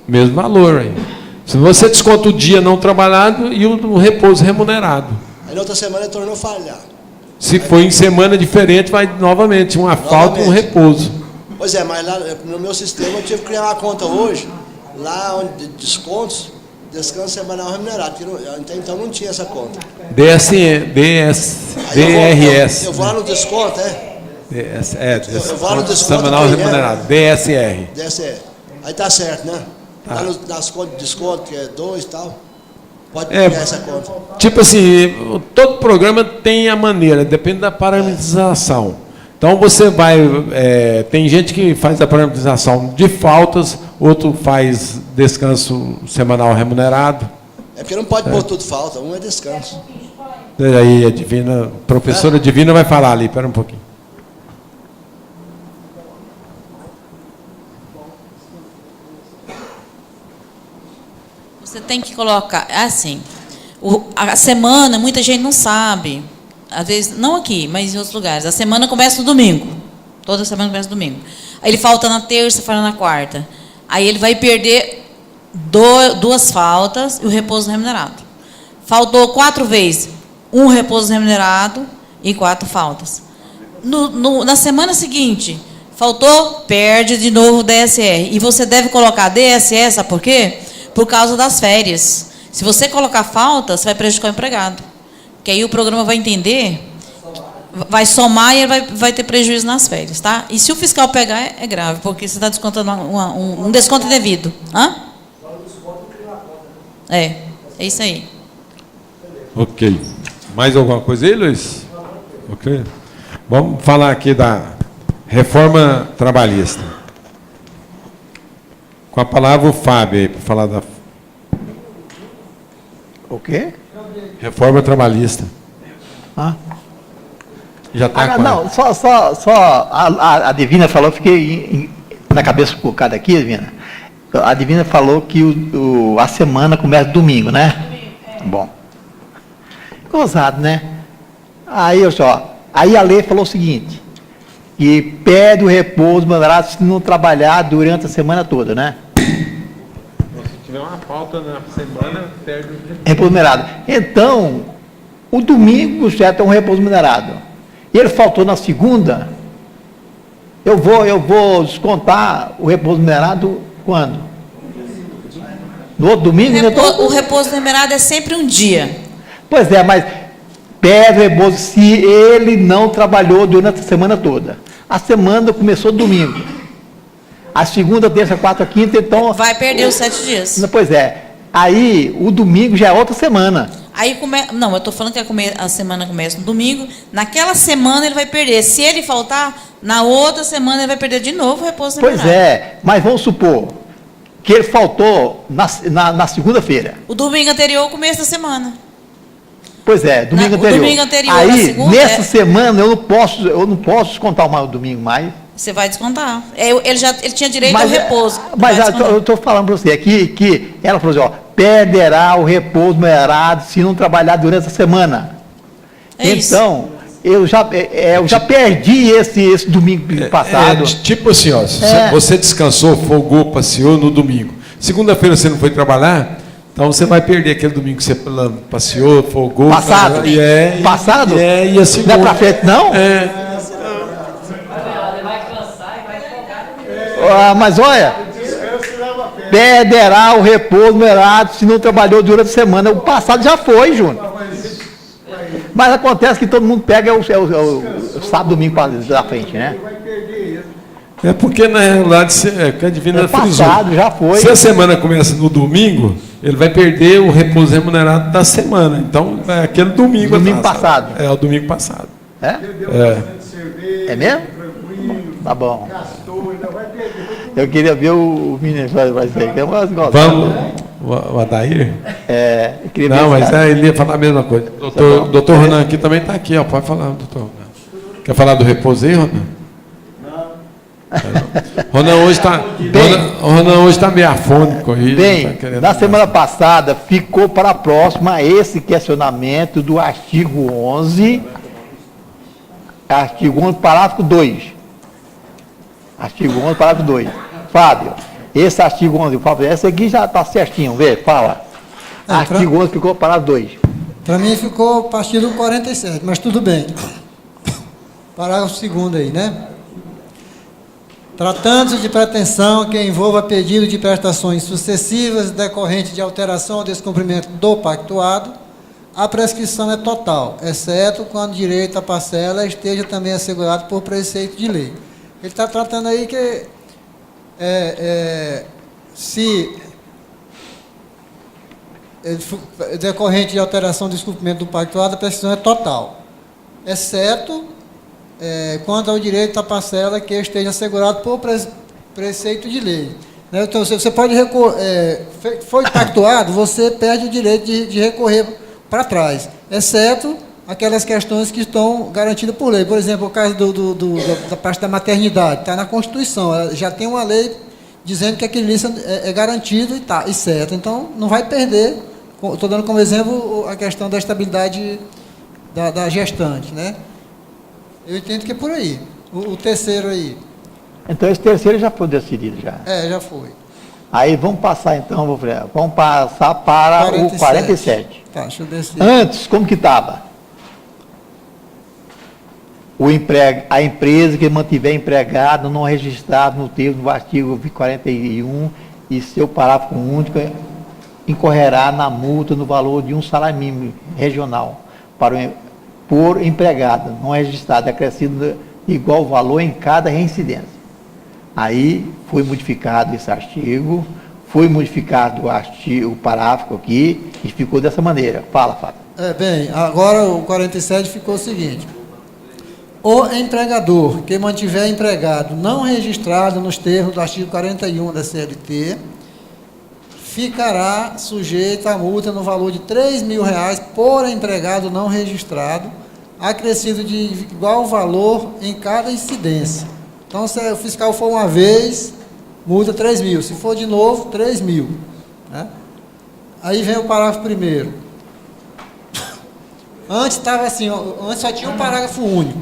Mesmo valor. Aí. Se você desconta o dia não trabalhado e o repouso remunerado. Aí na outra semana ele tornou falhar. Se for em semana diferente, vai novamente uma falta e um repouso. Pois é, mas lá no meu sistema eu tive que criar uma conta hoje, lá onde descontos, descanso semanal remunerado, então não tinha essa conta. DRS. Eu vou lá no desconto, eu vou lá no desconto. Semanal remunerado, DSR. DSR. Aí tá certo, né? Tá. Lá nas contas de desconto, que é 2 e tal, pode criar essa conta. Tipo assim, todo programa tem a maneira, depende da parametrização. Então você vai, tem gente que faz a parametrização de faltas, outro faz descanso semanal remunerado. É porque não pode pôr tudo falta, um é descanso. Aí a professora Divina vai falar ali, espera um pouquinho. Você tem que colocar, assim, a semana, muita gente não sabe. Às vezes, não aqui, mas em outros lugares. A semana começa no domingo. Toda semana começa no domingo. Aí ele falta na terça, falta na quarta. Aí ele vai perder 2 faltas e o repouso remunerado. Faltou 4 vezes, 1 repouso remunerado e 4 faltas. Na semana seguinte, faltou, perde de novo o DSR. E você deve colocar DSR, sabe por quê? Por causa das férias. Se você colocar falta, você vai prejudicar o empregado. Que aí o programa vai entender, vai somar e ele vai ter prejuízo nas férias, tá? E se o fiscal pegar, é grave, porque você está descontando um desconto indevido. É isso aí. Ok. Mais alguma coisa aí, Luiz? Ok. Vamos falar aqui da reforma trabalhista. Com a palavra o Fábio aí, para falar da... O quê? Reforma trabalhista. Já está não, só a Divina falou, eu fiquei na cabeça colocada aqui, Divina. A Divina falou que a semana começa domingo, né? Bom. Gozado, né? Aí a lei falou o seguinte, que pede o repouso remunerado se não trabalhar durante a semana toda, né? Se tiver uma falta na semana, perde o repouso remunerado. Então, o domingo certo é um repouso remunerado. E ele faltou na segunda, eu vou descontar o repouso remunerado quando? No outro domingo? O repouso remunerado é sempre um dia. Pois é, mas pede o repouso se ele não trabalhou durante a semana toda. A semana começou domingo. A segunda, terça, quarta, quinta, então... Vai perder os 7 dias. Pois é. Aí, o domingo já é outra semana. Aí não, eu estou falando que a semana começa no domingo. Naquela semana ele vai perder. Se ele faltar, na outra semana ele vai perder de novo o repouso remunerado. Pois é, mas vamos supor que ele faltou na segunda-feira. O domingo anterior, o começo da semana. Pois é, domingo anterior. O domingo anterior, aí, na segunda, nessa semana, eu não posso descontar o domingo mais. Você vai descontar. Ele tinha direito ao repouso. Mas eu estou falando para você aqui que ela falou assim, perderá o repouso remunerado se não trabalhar durante a semana. Então, eu já perdi esse domingo passado. Tipo assim, você descansou, folgou, passeou no domingo. Segunda-feira você não foi trabalhar, então você vai perder aquele domingo que você passeou, folgou. Passado? Passado? E a segunda. Não é para frente, não? Mas olha, perderá o repouso remunerado se não trabalhou durante a semana. O passado já foi, Júnior. Mas acontece que todo mundo pega o sábado, domingo da frente, né? É porque, na realidade, a Divina frisou. Passado, já foi. Se a semana começa no domingo, ele vai perder o repouso remunerado da semana. Então, é aquele domingo. Domingo passado. É, o domingo passado. É mesmo? Tá bom. Eu queria ver o menino fazer isso aí. Vamos, o Adair? Não, mas ele ia falar a mesma coisa. Doutor Ronan aqui também está aqui, pode falar, doutor Ronan. Quer falar do repouso aí, Ronan? Ronan hoje está meio afônico aí. Bem, na semana passada ficou para a próxima esse questionamento do artigo 11, parágrafo 2. Artigo 11, parágrafo 2. Fábio, esse artigo 11, esse aqui já está certinho, vê, fala. Artigo 11 ficou parágrafo 2. Para mim ficou a partir do 47, mas tudo bem. Parágrafo 2º aí, né? Tratando-se de pretensão que envolva pedido de prestações sucessivas decorrente de alteração ou descumprimento do pactuado, a prescrição é total, exceto quando o direito à parcela esteja também assegurado por preceito de lei. Ele está tratando aí que se decorrente de alteração ou descumprimento do pactuado, a prescrição é total, exceto quanto ao direito à parcela que esteja assegurado por preceito de lei. Então, você pode recorrer, foi pactuado, você perde o direito de recorrer para trás, exceto aquelas questões que estão garantidas por lei. Por exemplo, o caso da parte da maternidade, está na Constituição, já tem uma lei dizendo que aquele licença é garantido e certo. Então, não vai perder, estou dando como exemplo a questão da estabilidade da gestante, né? Eu entendo que é por aí. O terceiro aí. Então, esse terceiro já foi decidido, já. Já foi. Aí, vamos passar, então, vamos passar para 47. O 47. Tá, deixa eu descer. Antes, como que estava? A empresa que mantiver empregado não registrado no termo do artigo 41 e seu parágrafo único incorrerá na multa no valor de um salário mínimo regional por empregado não registrado, acrescido igual valor em cada reincidência. Aí foi modificado esse artigo, foi modificado o parágrafo aqui e ficou dessa maneira. Fala, Fábio. Bem, agora o 47 ficou o seguinte: o empregador que mantiver empregado não registrado nos termos do artigo 41 da CLT ficará sujeito à multa no valor de R$3.000 por empregado não registrado, acrescido de igual valor em cada incidência. Então, se o fiscal for uma vez, multa 3.000. Se for de novo, 3.000. Né? Aí vem o parágrafo 1º. Antes estava assim, antes só tinha um parágrafo único.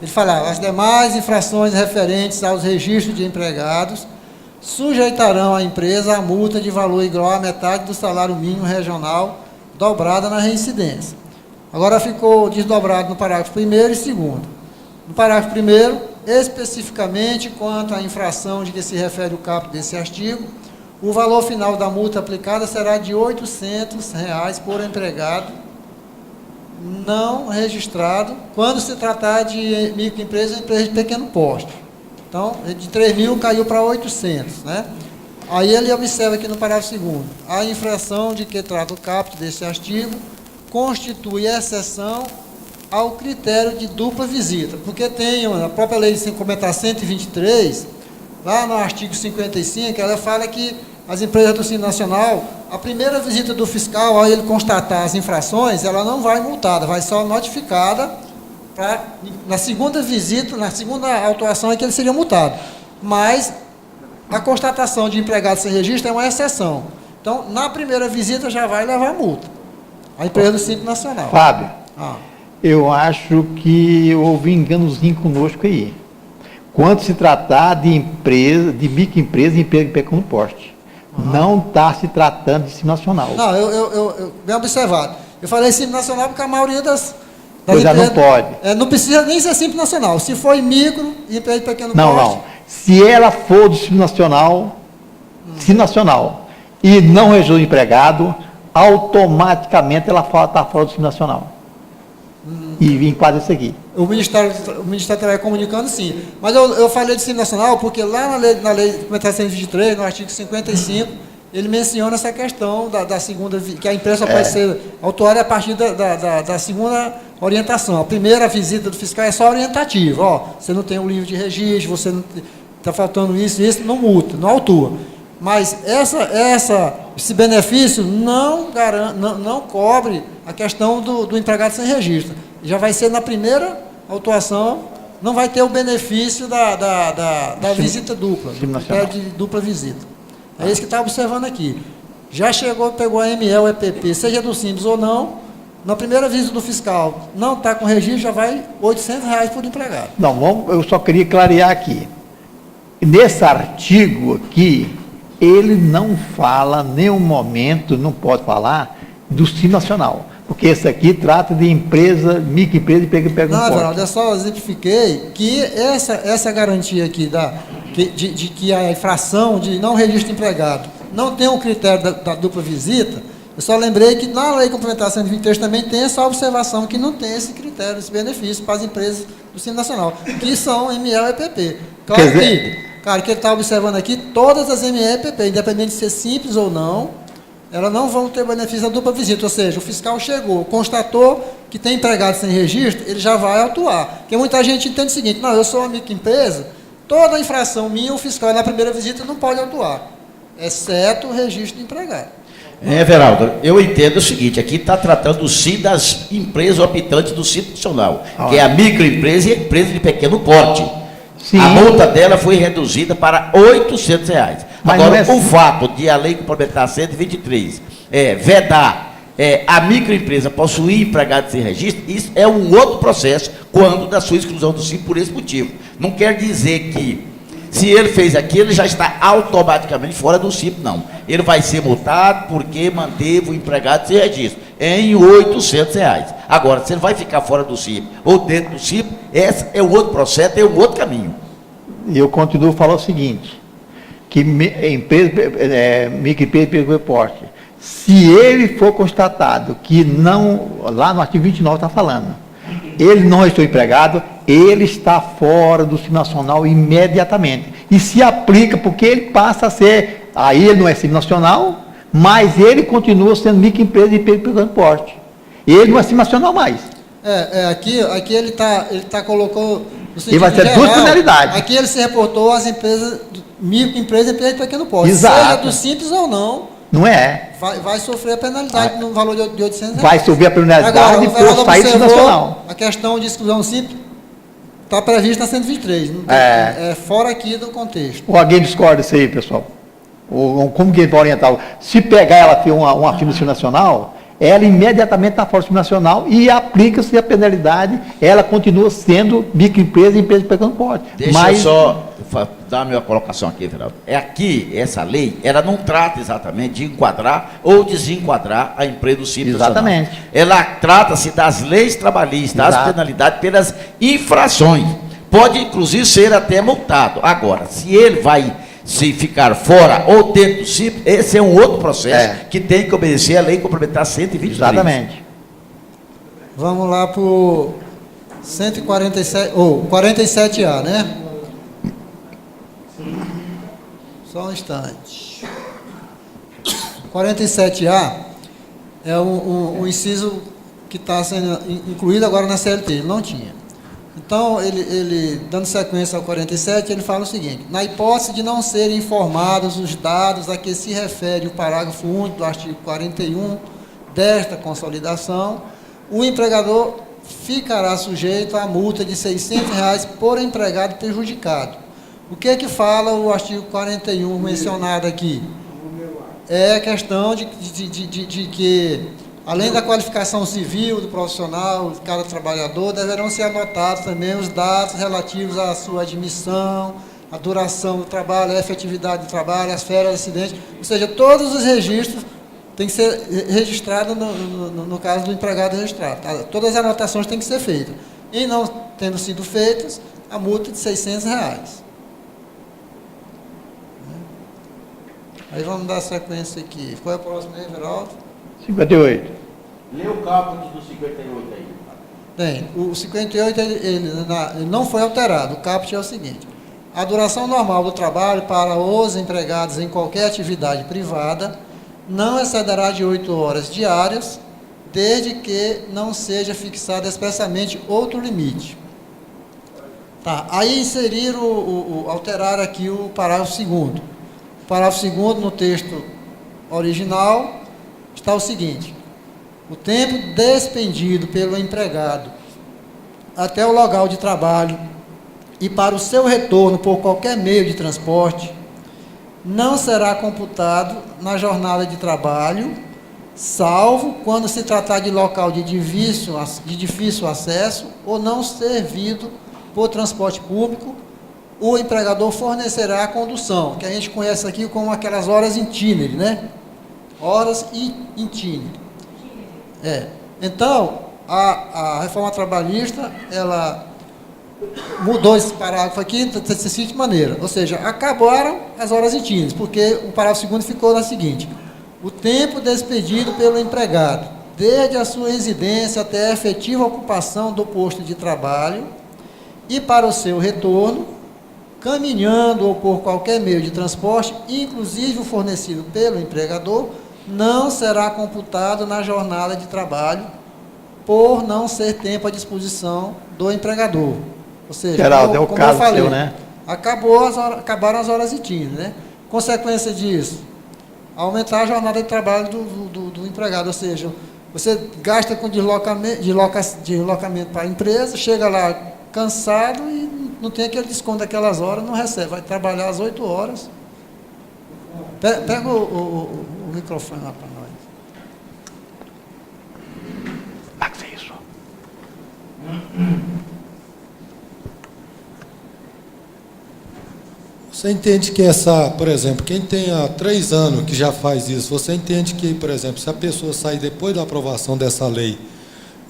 Ele falava: as demais infrações referentes aos registros de empregados sujeitarão a empresa a multa de valor igual à metade do salário mínimo regional dobrada na reincidência. Agora ficou desdobrado no parágrafo 1º e 2º. No parágrafo 1º, especificamente quanto à infração de que se refere o caput desse artigo, o valor final da multa aplicada será de R$800 por empregado não registrado, quando se tratar de microempresa ou empresa de pequeno porte. Então, de 3.000 caiu para 800, né? Aí ele observa aqui no parágrafo 2º, a infração de que trata o caput desse artigo constitui exceção ao critério de dupla visita, porque tem a própria lei de complementar 123, lá no artigo 55, ela fala que as empresas do Simples Nacional, a primeira visita do fiscal, ao ele constatar as infrações, ela não vai multada, vai só notificada, na segunda visita, na segunda autuação é que ele seria multado. Mas a constatação de empregado sem registro é uma exceção. Então, na primeira visita já vai levar multa. A empresa do Simples Nacional. Fábio, eu acho que houve enganozinho conosco aí. Quando se tratar de empresa, de microempresa e emprego de pequeno porte, não está se tratando de Simples Nacional. Não, eu bem observado. Eu falei Simples Nacional porque a maioria das já não pode. Não precisa nem ser Simples Nacional. Se for em micro e empresa de pequeno porte. Não. Se ela for do Simples Nacional e não registrou o empregado, automaticamente ela está fora do Simples Nacional. E enquadra isso aqui. O Ministério está comunicando, sim. Mas eu falei de Simples Nacional porque lá na lei de complementar 123, no artigo 55, ele menciona essa questão da segunda, que a empresa pode ser autuada a partir da segunda orientação. A primeira visita do fiscal é só orientativa. Você não tem um livro de registro, você não está faltando isso, não multa, não autua. Mas esse benefício não cobre a questão do empregado sem registro. Já vai ser na primeira autuação não vai ter o benefício da visita dupla, de dupla visita. É isso que está observando aqui. Já chegou, pegou a ML, EPP, seja do Simples ou não, na primeira visita do fiscal, não está com registro, já vai R$ 800 por empregado. Não, eu só queria clarear aqui. Nesse artigo aqui, ele não fala, em nenhum momento, não pode falar do Simples Nacional. Porque esse aqui trata de empresa, microempresa e pega Não, Everaldo, eu só exemplifiquei que essa garantia aqui de que a infração de não registro de empregado não tem um critério da dupla visita, eu só lembrei que na Lei Complementar 123 também tem essa observação que não tem esse critério, esse benefício para as empresas do Simples Nacional, que são ML e EPP. Claro que ele está observando aqui, todas as ML e EPP, independente de ser simples ou não, elas não vão ter benefício da dupla visita, ou seja, o fiscal chegou, constatou que tem empregado sem registro, ele já vai atuar. Porque muita gente entende o seguinte, não, eu sou uma microempresa, toda infração minha, o fiscal na primeira visita não pode atuar, exceto o registro de empregado. Everaldo, eu entendo o seguinte, aqui está tratando sim das empresas optantes do Simples Nacional, que é a microempresa e a empresa de pequeno porte. Sim. A multa dela foi reduzida para R$ 800. Agora, o fato de a Lei Complementar 123 vedar a microempresa possuir empregado sem registro, isso é um outro processo quando da sua exclusão do Simples por esse motivo. Não quer dizer que, se ele fez aquilo, ele já está automaticamente fora do Simples, não. Ele vai ser multado porque manteve o empregado sem registro, em R$ 800. Agora, se ele vai ficar fora do Simples ou dentro do Simples, esse é o outro processo, é o outro caminho. E eu continuo falando o seguinte, que microempresa e pequeno porte, se ele for constatado que não, lá no artigo 29 está falando, ele não estou empregado, ele está fora do Simples Nacional imediatamente. E se aplica porque ele passa a ser, aí ele não é Simples Nacional, mas ele continua sendo microempresa e pequeno porte. Ele não é Simples Nacional mais. Aqui ele colocou... Ele vai ter duas penalidades. Aqui ele se reportou às empresas, microempresas e pequeno porte. Exato. Seja do Simples ou não. Não é. Vai sofrer a penalidade no valor de R$ 800. Vai sofrer a penalidade por sair do nacional. A questão de exclusão simples está prevista na 123. Não tem, fora aqui do contexto. Ou alguém discorda disso aí, pessoal? Ou como que ele vai orientar? Se pegar ela ter um artigo nacional, ela imediatamente está fora do nacional e aplica-se a penalidade, ela continua sendo microempresa e empresa de pequeno porte. Deixa eu só dar a minha colocação aqui, Everaldo. Aqui, essa lei, ela não trata exatamente de enquadrar ou desenquadrar a empresa do Simples Nacional. Exatamente. Ela trata-se das leis trabalhistas, das penalidades pelas infrações. Pode, inclusive, ser até multado. Agora, se ele vai ficar fora ou dentro do Simples, esse é um outro processo que tem que obedecer a Lei Complementar 123. Exatamente. Vamos lá para o 147, ou 47A, né? Só um instante. 47A é um inciso que está sendo incluído agora na CLT, ele não tinha. Então, ele, dando sequência ao 47, ele fala o seguinte: na hipótese de não serem informados os dados a que se refere o parágrafo único do artigo 41 desta consolidação, o empregador ficará sujeito à multa de R$ 600 por empregado prejudicado. O que é que fala o artigo 41 mencionado aqui? É a questão de que, além da qualificação civil do profissional, de cada trabalhador, deverão ser anotados também os dados relativos à sua admissão, a duração do trabalho, a efetividade do trabalho, as férias, acidentes, ou seja, todos os registros têm que ser registrados no caso do empregado registrado. Tá? Todas as anotações têm que ser feitas. E não tendo sido feitas, a multa de R$ 600. Aí vamos dar sequência aqui. Qual é o próximo aí, Everaldo? 58. Lê o caput do 58 aí. Bem, o 58 ele não foi alterado. O caput é o seguinte: a duração normal do trabalho para os empregados em qualquer atividade privada não excederá de 8 horas diárias, desde que não seja fixado expressamente outro limite. Tá, aí inserir alterar aqui o parágrafo 2º. O parágrafo 2º, no texto original, está o seguinte: o tempo despendido pelo empregado até o local de trabalho e para o seu retorno por qualquer meio de transporte, não será computado na jornada de trabalho, salvo quando se tratar de local de difícil acesso ou não servido por transporte público, o empregador fornecerá a condução, que a gente conhece aqui como aquelas horas itinerárias, né? Horas itinerárias. Então, a reforma trabalhista, ela mudou esse parágrafo aqui da seguinte maneira, ou seja, acabaram as horas itinerárias, porque o parágrafo segundo ficou na seguinte: o tempo despedido pelo empregado, desde a sua residência até a efetiva ocupação do posto de trabalho e para o seu retorno, caminhando ou por qualquer meio de transporte, inclusive o fornecido pelo empregador, não será computado na jornada de trabalho, por não ser tempo à disposição do empregador. Ou seja, Geraldo, é o caso falei, seu, né? acabaram as horas itinerárias, né? Consequência disso, aumentar a jornada de trabalho do empregado, ou seja, você gasta com deslocamento para a empresa, chega lá cansado e não tem aquele desconto daquelas horas, não recebe, vai trabalhar às 8 horas. Pega o microfone lá para nós. Max, é isso. Você entende que por exemplo, quem tem há 3 anos que já faz isso, você entende que, por exemplo, se a pessoa sair depois da aprovação dessa lei,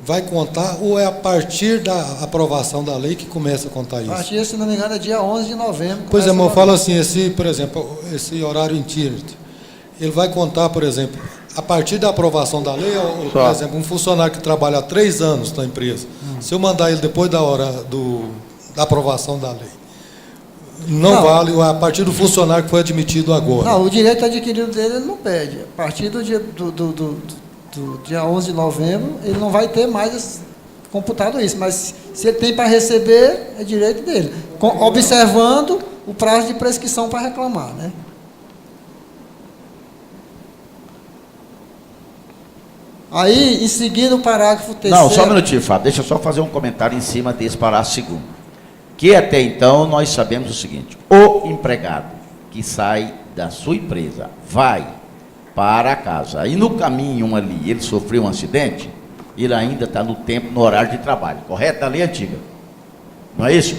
vai contar ou é a partir da aprovação da lei que começa a contar isso? A partir, se não me engano, é dia 11 de novembro. Pois é, mas eu falo assim, por exemplo, esse horário itinerante, ele vai contar, por exemplo, a partir da aprovação da lei, ou, por exemplo, um funcionário que trabalha há 3 anos na empresa, se eu mandar ele depois da hora da aprovação da lei, não vale a partir do funcionário que foi admitido agora. Não, o direito adquirido dele ele não pede. A partir do dia, do dia 11 de novembro, ele não vai ter mais computado isso. Mas se ele tem para receber, é direito dele. Observando o prazo de prescrição para reclamar, né? Aí, em seguida, o parágrafo terceiro... Não, só um minutinho, Fábio. Deixa eu só fazer um comentário em cima desse parágrafo segundo. Que até então nós sabemos o seguinte: o empregado que sai da sua empresa vai para a casa e no caminho ali ele sofreu um acidente, ele ainda está no tempo, no horário de trabalho, correto? Da lei antiga. Não é isso?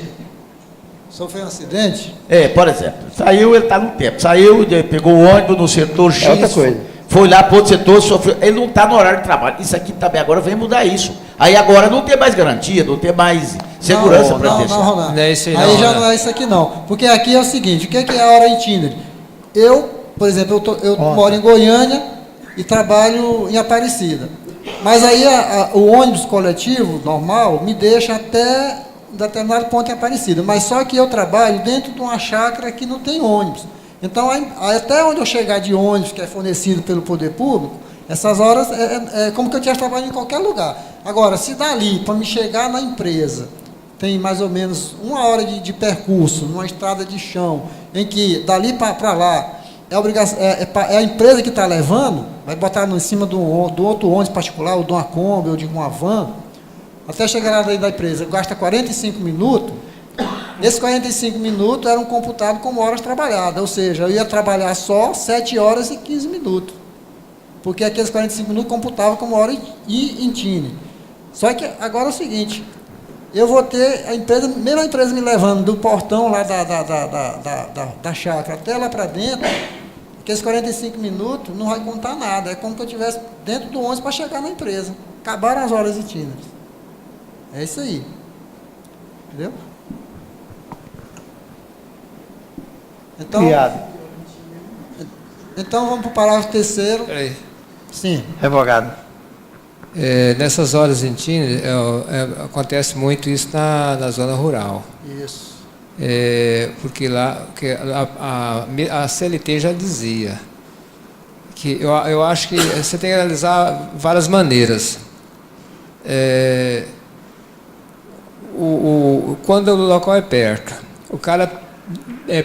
Sofreu um acidente? Por exemplo, saiu, ele está no tempo, saiu, pegou o ônibus no setor X, outra coisa. Foi lá para outro setor, sofreu, ele não está no horário de trabalho. Isso aqui também agora vem mudar isso. Aí agora não tem mais garantia, não tem mais segurança para deixar. Não, Ronaldo. Não é isso aí, aí não, já né? não é isso aqui não. Porque aqui é o seguinte, o que é a hora itinerante? Por exemplo, eu moro em Goiânia e trabalho em Aparecida. Mas aí o ônibus coletivo normal me deixa até um determinado ponto em Aparecida. Mas só que eu trabalho dentro de uma chácara que não tem ônibus. Então, até onde eu chegar de ônibus, que é fornecido pelo poder público, essas horas é como que eu tivesse trabalhando em qualquer lugar. Agora, se dali, para me chegar na empresa, tem mais ou menos 1 hora de percurso, numa estrada de chão, em que dali para lá, é a empresa que está levando, vai botar em cima do outro ônibus particular, ou de uma Kombi, ou de uma van, até chegar lá da empresa, gasta 45 minutos, esses 45 minutos eram computados como horas trabalhadas, ou seja, eu ia trabalhar só 7 horas e 15 minutos, porque aqueles 45 minutos computavam como hora itinerária. Só que agora é o seguinte, eu vou ter a empresa, mesmo a empresa me levando do portão lá da chácara até lá para dentro, aqueles 45 minutos não vai contar nada, é como que eu estivesse dentro do ônibus para chegar na empresa. Acabaram as horas itinerárias. É isso aí. Entendeu? Então vamos para o parágrafo terceiro. Peraí. Sim. Advogado. Nessas horas itinerárias, acontece muito isso na zona rural. Isso. Porque lá a CLT já dizia que eu acho que você tem que analisar várias maneiras. Quando o local é perto, o cara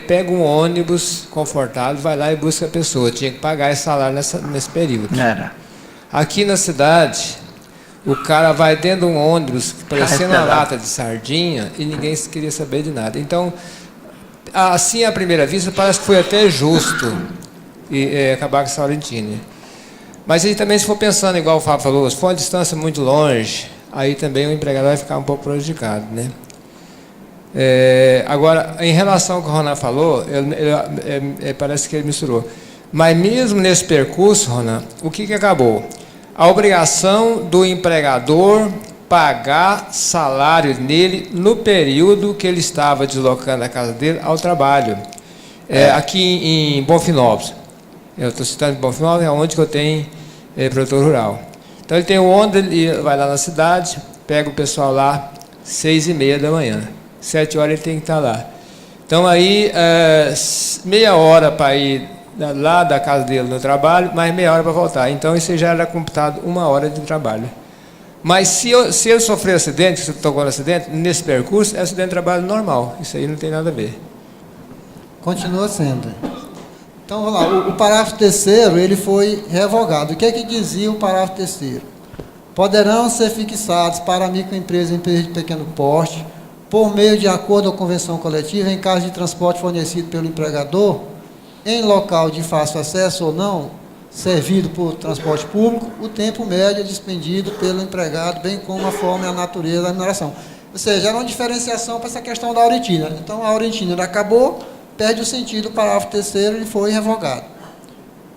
pega um ônibus confortável, vai lá e busca a pessoa. Tinha que pagar esse salário nesse período. Era. Aqui na cidade, O cara vai dentro de um ônibus parecendo uma lata de sardinha e ninguém queria saber de nada. Então, assim à primeira vista, parece que foi até justo acabar com essa Laurentini. Mas aí também, se for pensando, igual o Fábio falou, se for uma distância muito longe, aí também o empregado vai ficar um pouco prejudicado, né? Agora, em relação ao que o Ronan falou, parece que ele misturou. Mas mesmo nesse percurso, Ronan, o que acabou? A obrigação do empregador pagar salário nele no período que ele estava deslocando a casa dele ao trabalho. Aqui em Bonfinópolis. Eu estou citando Bonfinópolis, é onde que eu tenho produtor rural. Então ele tem um ônibus, ele vai lá na cidade, pega o pessoal lá, 6h30 da manhã. 7 horas ele tem que estar lá. Então aí, meia hora para ir lá da casa dele no trabalho, mais meia hora para voltar. Então isso já era computado 1 hora de trabalho. Mas se ele sofrer acidente, se tocou no acidente, nesse percurso, é acidente de trabalho normal. Isso aí não tem nada a ver. Continua sendo. Então, vamos lá. O parágrafo 3º, ele foi revogado. O que é que dizia o parágrafo 3º? Poderão ser fixados para a microempresa e empresa de pequeno porte, por meio de acordo ou convenção coletiva, em caso de transporte fornecido pelo empregador, em local de fácil acesso ou não, servido por transporte público, o tempo médio despendido pelo empregado, bem como a forma e a natureza da remuneração. Ou seja, era uma diferenciação para essa questão da Aurentina. Então, a Aurentina acabou, perde o sentido, o parágrafo 3º ele foi revogado.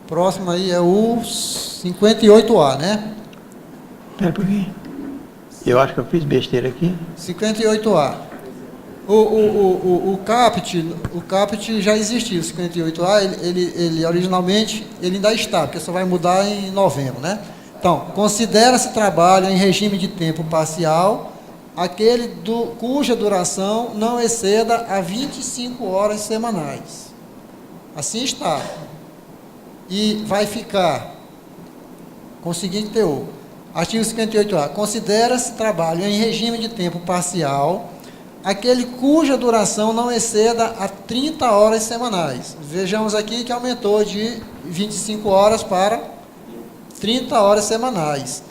Próximo aí é o 58A, né? Espera um pouquinho. Eu acho que eu fiz besteira aqui. 58A. O CAPT já existiu, o 58A, ele originalmente, ele ainda está, porque só vai mudar em novembro, né? Então, considera-se trabalho em regime de tempo parcial, aquele cuja duração não exceda a 25 horas semanais. Assim está. E vai ficar com o seguinte teor. Artigo 58A. Considera-se trabalho em regime de tempo parcial aquele cuja duração não exceda a 30 horas semanais. Vejamos aqui que aumentou de 25 horas para 30 horas semanais,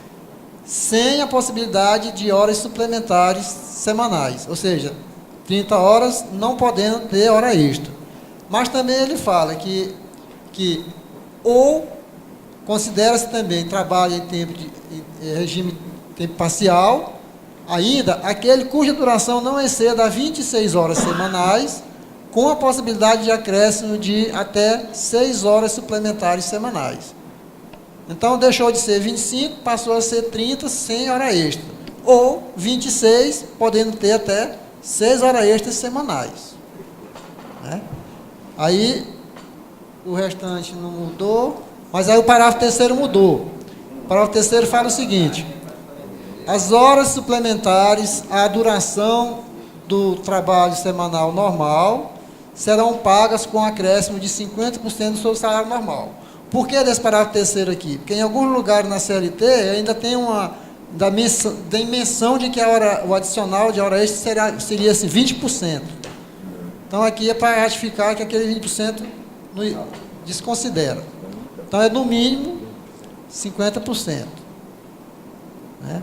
sem a possibilidade de horas suplementares semanais, ou seja, 30 horas não podendo ter hora extra. Mas também ele fala que ou considera-se também trabalho em regime de tempo parcial, ainda aquele cuja duração não exceda 26 horas semanais, com a possibilidade de acréscimo de até 6 horas suplementares semanais. Então, deixou de ser 25, passou a ser 30, sem hora extra. Ou 26, podendo ter até 6 horas extras semanais. Né? Aí, o restante não mudou, mas aí o parágrafo 3º mudou. O parágrafo 3º fala o seguinte: as horas suplementares à duração do trabalho semanal normal serão pagas com acréscimo de 50% do seu salário normal. Por que desse parágrafo 3º aqui? Porque em alguns lugares na CLT ainda tem tem menção de que o adicional de hora extra seria assim, 20%. Então aqui é para ratificar que aquele 20% desconsidera. Então é no mínimo 50%. Né?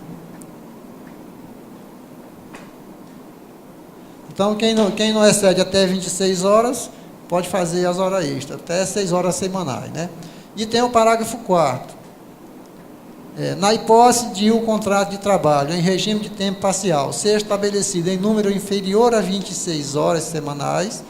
Então, quem não excede até 26 horas, pode fazer as horas extras, até 6 horas semanais. Né? E tem o parágrafo 4º. Na hipótese de o contrato de trabalho em regime de tempo parcial ser estabelecido em número inferior a 26 horas semanais,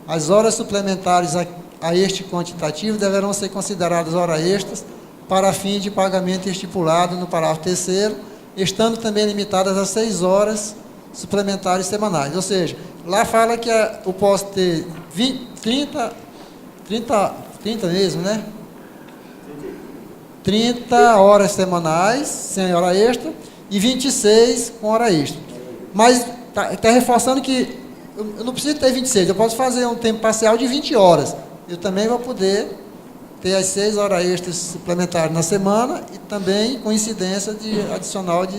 as horas suplementares a este quantitativo deverão ser consideradas horas extras para fim de pagamento estipulado no parágrafo 3º, estando também limitadas a 6 horas suplementares semanais. Ou seja, lá fala que eu posso ter 30 mesmo, né? 30 horas semanais, sem hora extra, e 26 com hora extra. Mas está reforçando que eu não preciso ter 26, eu posso fazer um tempo parcial de 20 horas. Eu também vou poder ter as 6 horas extras suplementares na semana e também com incidência adicional de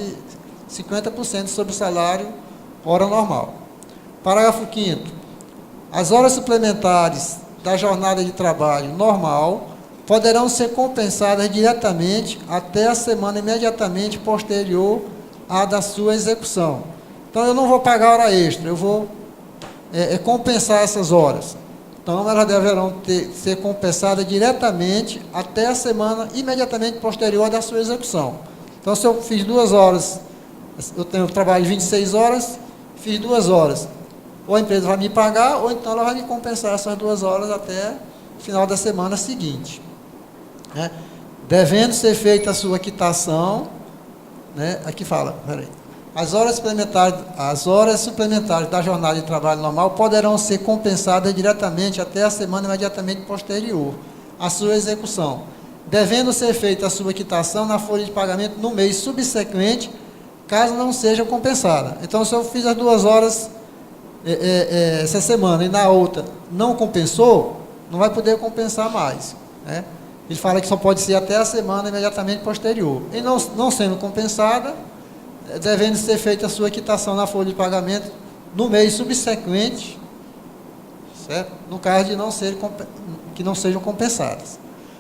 50% sobre o salário hora normal. Parágrafo 5º. As horas suplementares da jornada de trabalho normal poderão ser compensadas diretamente até a semana imediatamente posterior à da sua execução. Então, eu não vou pagar hora extra, eu vou compensar essas horas. Então, elas deverão ser compensadas diretamente até a semana imediatamente posterior da sua execução. Então, se eu fiz 2 horas, eu tenho trabalho de 26 horas, fiz 2 horas. Ou a empresa vai me pagar, ou então ela vai me compensar essas 2 horas até o final da semana seguinte. Né? Devendo ser feita a sua quitação, né? Aqui fala, peraí. As horas suplementares da jornada de trabalho normal poderão ser compensadas diretamente até a semana imediatamente posterior à sua execução, devendo ser feita a sua quitação na folha de pagamento no mês subsequente, caso não seja compensada. Então, se eu fiz as 2 horas essa semana e na outra não compensou, não vai poder compensar mais. Né? Ele fala que só pode ser até a semana imediatamente posterior. E não sendo compensada, devendo ser feita a sua quitação na folha de pagamento no mês subsequente, certo? No caso de que não sejam compensadas.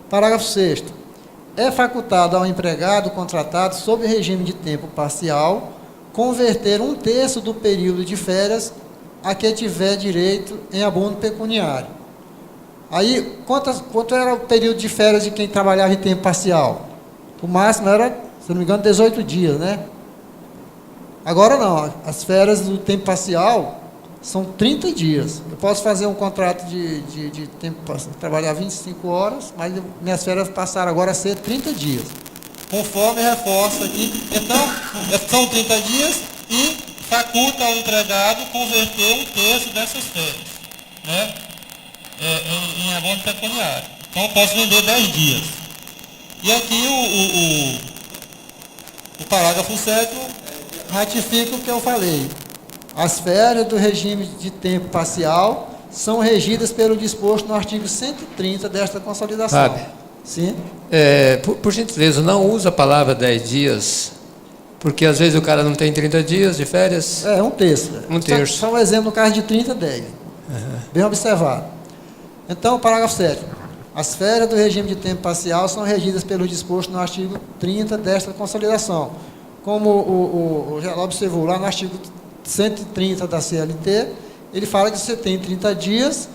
Parágrafo 6º. É facultado ao empregado contratado sob regime de tempo parcial converter 1/3 do período de férias a que tiver direito em abono pecuniário. Aí, quanto era o período de férias de quem trabalhava em tempo parcial? O máximo era, se não me engano, 18 dias, né? Agora não, as férias do tempo parcial são 30 dias. Eu posso fazer um contrato de tempo parcial, trabalhar 25 horas, mas minhas férias passaram agora a ser 30 dias. Conforme reforça aqui. Então, são 30 dias e faculta ao empregado converter 1/3 dessas férias, né, em abono pecuniário. Então, eu posso vender 10 dias. E aqui o parágrafo 7º ratifica o que eu falei. As férias do regime de tempo parcial são regidas pelo disposto no artigo 130 desta consolidação. Fábio, sim? Por gentileza, não usa a palavra 10 dias, porque às vezes o cara não tem 30 dias de férias. 1/3. 1/3. Só um exemplo no caso de 30, 10. Bem observado. Então, parágrafo 7º. As férias do regime de tempo parcial são regidas pelo disposto no artigo 30 desta consolidação. Como o Geraldo observou lá no artigo 130 da CLT, ele fala que você tem 30 dias,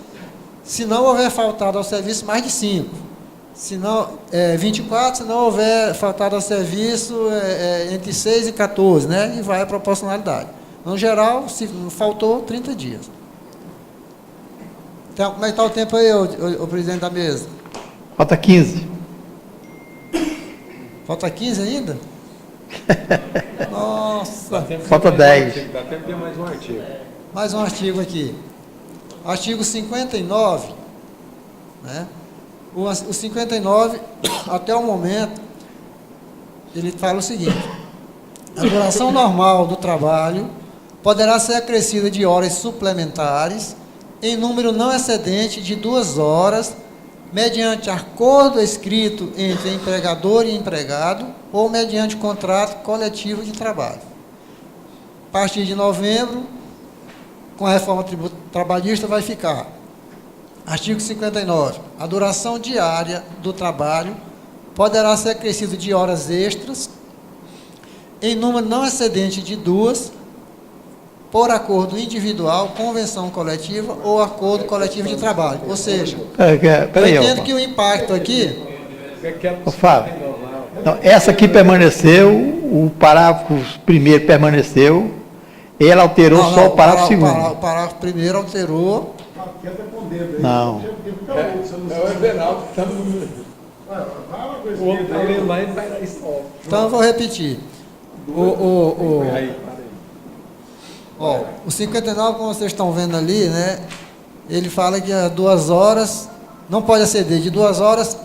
se não houver faltado ao serviço mais de 5. Se não, 24, se não houver faltado ao serviço entre 6 e 14, né? E vai a proporcionalidade. No geral, se faltou, 30 dias. Então, como é que está o tempo aí, o presidente da mesa? Falta 15. Falta 15 ainda? Nossa. Falta 10. Dá tempo de ter mais um artigo. Mais um artigo aqui. Artigo 59. Né? O 59, até o momento, ele fala o seguinte: a duração normal do trabalho poderá ser acrescida de horas suplementares em número não excedente de 2 horas, mediante acordo escrito entre empregador e empregado ou mediante contrato coletivo de trabalho. A partir de novembro, com a reforma trabalhista, vai ficar: artigo 59. A duração diária do trabalho poderá ser acrescida de horas extras em número não excedente de 2, por acordo individual, convenção coletiva ou acordo coletivo de trabalho. Ou seja, eu entendo que o impacto aqui... Fábio, então, essa aqui permaneceu, o parágrafo primeiro permaneceu, ela alterou só o parágrafo segundo. O parágrafo primeiro alterou... Não. É o Everaldo que está no... O outro está lendo lá e vai dar isso. Então, eu vou repetir. O 59, como vocês estão vendo ali, né, ele fala que as 2 horas, não pode exceder de 2 horas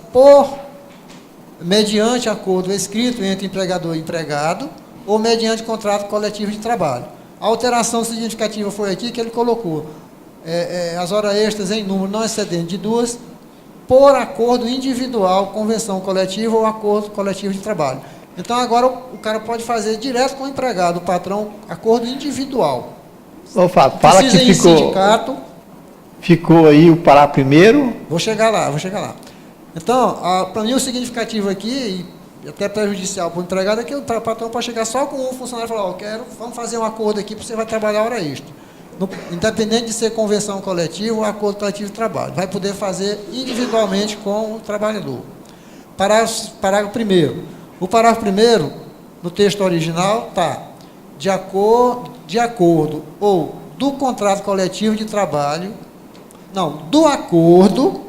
mediante acordo escrito entre empregador e empregado ou mediante contrato coletivo de trabalho. A alteração significativa foi aqui que ele colocou as horas extras em número não excedente de 2, por acordo individual, convenção coletiva ou acordo coletivo de trabalho. Então, agora o cara pode fazer direto com o empregado, o patrão, acordo individual. Ô, Fábio, fala que ficou... Sindicato. Ficou aí o parágrafo primeiro. Vou chegar lá. Então, para mim o significativo aqui, e até prejudicial para o empregado, é que o patrão pode chegar só com um funcionário e falar, vamos fazer um acordo aqui, porque você vai trabalhar hora extra. Independente de ser convenção coletiva ou acordo coletivo de trabalho. Vai poder fazer individualmente com o trabalhador. Parágrafo 1º. O parágrafo 1º, no texto original, está de acordo ou do contrato coletivo de trabalho, não, do acordo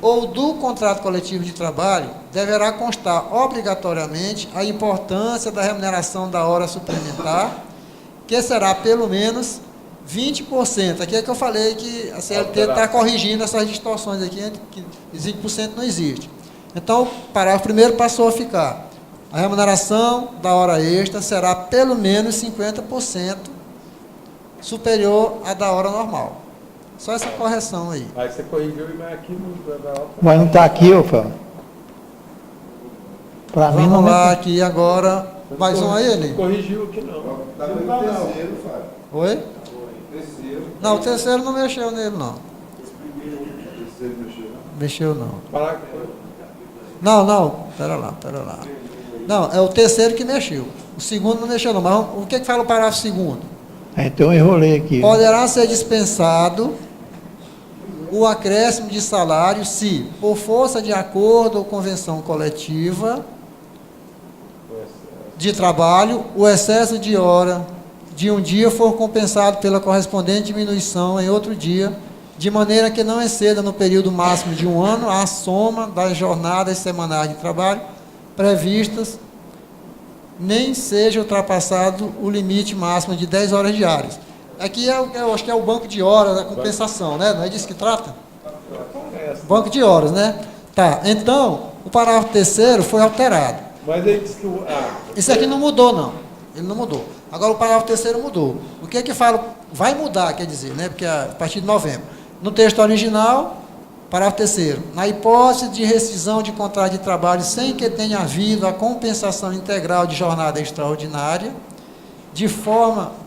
ou do contrato coletivo de trabalho, deverá constar obrigatoriamente a importância da remuneração da hora suplementar, que será pelo menos 20%. Aqui é que eu falei que a CLT está corrigindo essas distorções aqui, que 20% não existe. Então, o parágrafo 1º passou a ficar. A remuneração da hora extra será pelo menos 50% superior à da hora normal. Só essa correção aí. Aí você corrigiu, mas aqui não... Mas não está aqui, ô Fábio? Vamos lá, aqui agora. Mais um aí, Eli? Corrigiu aqui não. Está no terceiro, Fábio. Oi? Terceiro. Não, o terceiro não mexeu nele, não. Mexeu, não. Não, pera lá. Não, é o terceiro que mexeu. O segundo não mexeu, não. Mas o que fala o parágrafo 2º? Então eu enrolei aqui. Poderá ser dispensado o acréscimo de salário se, por força de acordo ou convenção coletiva de trabalho, o excesso de hora de um dia for compensado pela correspondente diminuição em outro dia, de maneira que não exceda no período máximo de um ano a soma das jornadas semanais de trabalho previstas, nem seja ultrapassado o limite máximo de 10 horas diárias. Aqui eu acho que é o banco de horas da compensação, né? Não é disso que trata? Banco de horas, né? Tá, então, o parágrafo 3º foi alterado. Mas ele disse que Isso aqui não mudou, não. Ele não mudou. Agora o parágrafo 3º mudou. O que é que fala? Vai mudar, quer dizer, né? Porque a partir de novembro. No texto original, parágrafo 3º. Na hipótese de rescisão de contrato de trabalho sem que tenha havido a compensação integral de jornada extraordinária,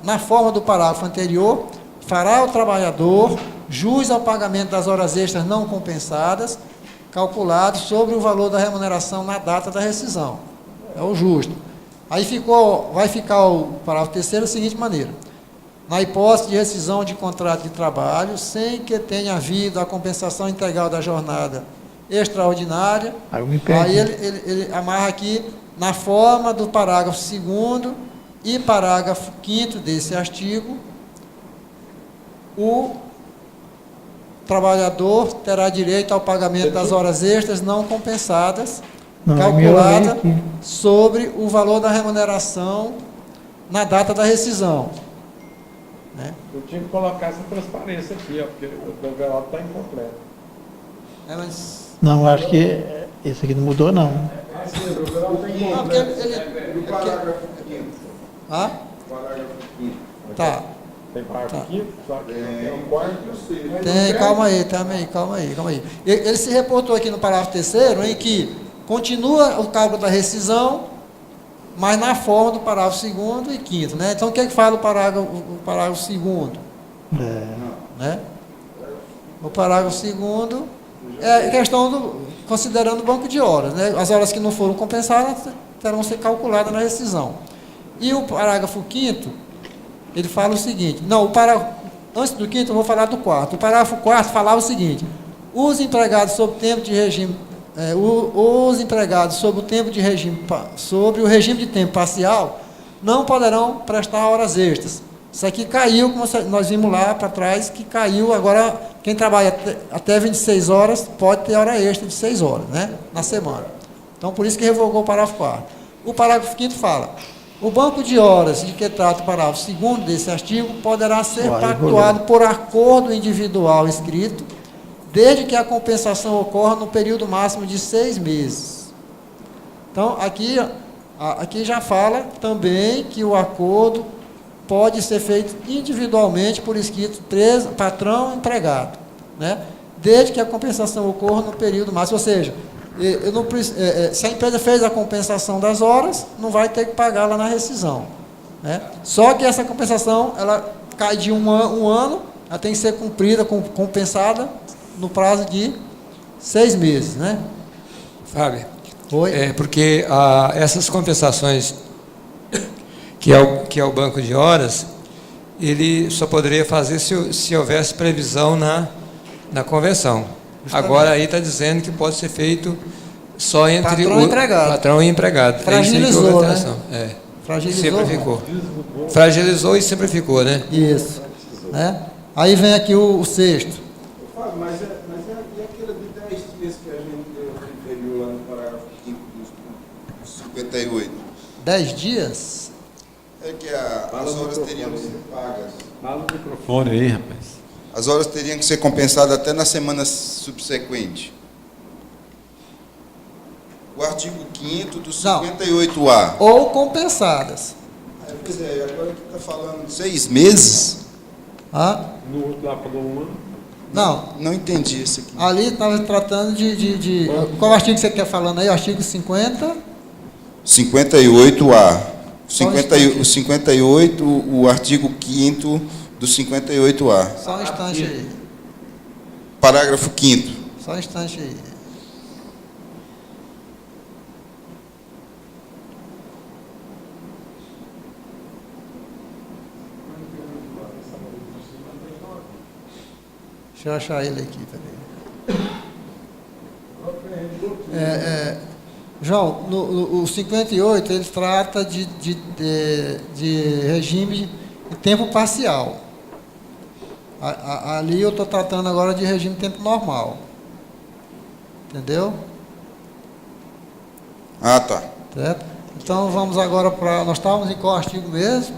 na forma do parágrafo anterior, fará o trabalhador jus ao pagamento das horas extras não compensadas, calculado sobre o valor da remuneração na data da rescisão. É o justo. Aí vai ficar o parágrafo 3º da seguinte maneira. Na hipótese de rescisão de contrato de trabalho, sem que tenha havido a compensação integral da jornada extraordinária, aí ele amarra aqui, na forma do parágrafo 2º e parágrafo 5º desse artigo, o trabalhador terá direito ao pagamento das horas extras não compensadas, calculada sobre o valor da remuneração na data da rescisão. Né? Eu tinha que colocar essa transparência aqui, ó, porque o envelope está incompleto. Não, acho que esse aqui não mudou, não. Não, porque ele parágrafo 5º. Ah? Parágrafo 5º. Tá. Tem parágrafo 5º? Só que tem um quarto e o 6º. Tem, calma aí. Ele se reportou aqui no parágrafo 3º, em que continua o cálculo da rescisão, mas na forma do parágrafo 2º e 5º, né? Então, o que é que fala o parágrafo 2º? Né? O parágrafo 2º é questão considerando o banco de horas, né? As horas que não foram compensadas terão que ser calculadas na rescisão. E o parágrafo 5º, ele fala o seguinte, antes do 5º eu vou falar do 4º. O parágrafo 4º falava o seguinte: os empregados sob tempo de regime os empregados sobre o regime de tempo parcial não poderão prestar horas extras. Isso aqui caiu, como nós vimos lá para trás, que caiu. Agora, quem trabalha até 26 horas pode ter hora extra de 6 horas, né, na semana. Então, por isso que revogou o parágrafo 4º. O parágrafo 5º fala: o banco de horas de que trata o parágrafo 2º desse artigo poderá ser pactuado por acordo individual escrito, desde que a compensação ocorra no período máximo de 6 meses. Então, aqui já fala também que o acordo pode ser feito individualmente por escrito patrão e empregado, né? Desde que a compensação ocorra no período máximo. Ou seja, se a empresa fez a compensação das horas, não vai ter que pagar lá na rescisão, né? Só que essa compensação, ela cai de um ano, ela tem que ser cumprida, compensada, no prazo de 6 meses, né? Fábio. Oi? Porque essas compensações que é o banco de horas, ele só poderia fazer se houvesse previsão na convenção. Justamente. Agora aí está dizendo que pode ser feito só entre patrão e empregado. Patrão e empregado. Fragilizou, né? Fragilizou. Simplificou. Fragilizou e simplificou, né? Isso. Né? Aí vem aqui o sexto. Fábio, mas e aquele de 10 dias que a gente referiu lá no parágrafo 5 dos 58? 10 dias? É que as horas teriam que ser pagas. Fala no microfone aí, rapaz. As horas teriam que ser compensadas até na semana subsequente. O artigo 5º do 58A. Ou compensadas. Pois é, agora que está falando de 6 meses. No outro lá falou um ano. Não. Não entendi isso aqui. Ali estava tratando de... Qual artigo você quer falando aí? O artigo 50? 58A. O 58, o artigo 5º do 58A. Só um instante aí. Parágrafo 5º. Só um instante aí. Deixa eu achar ele aqui, peraí. João, o 58 ele trata de regime de tempo parcial. Ali eu estou tratando agora de regime de tempo normal. Entendeu? Ah, tá. Certo? Então vamos agora para... Nós estávamos em qual artigo mesmo?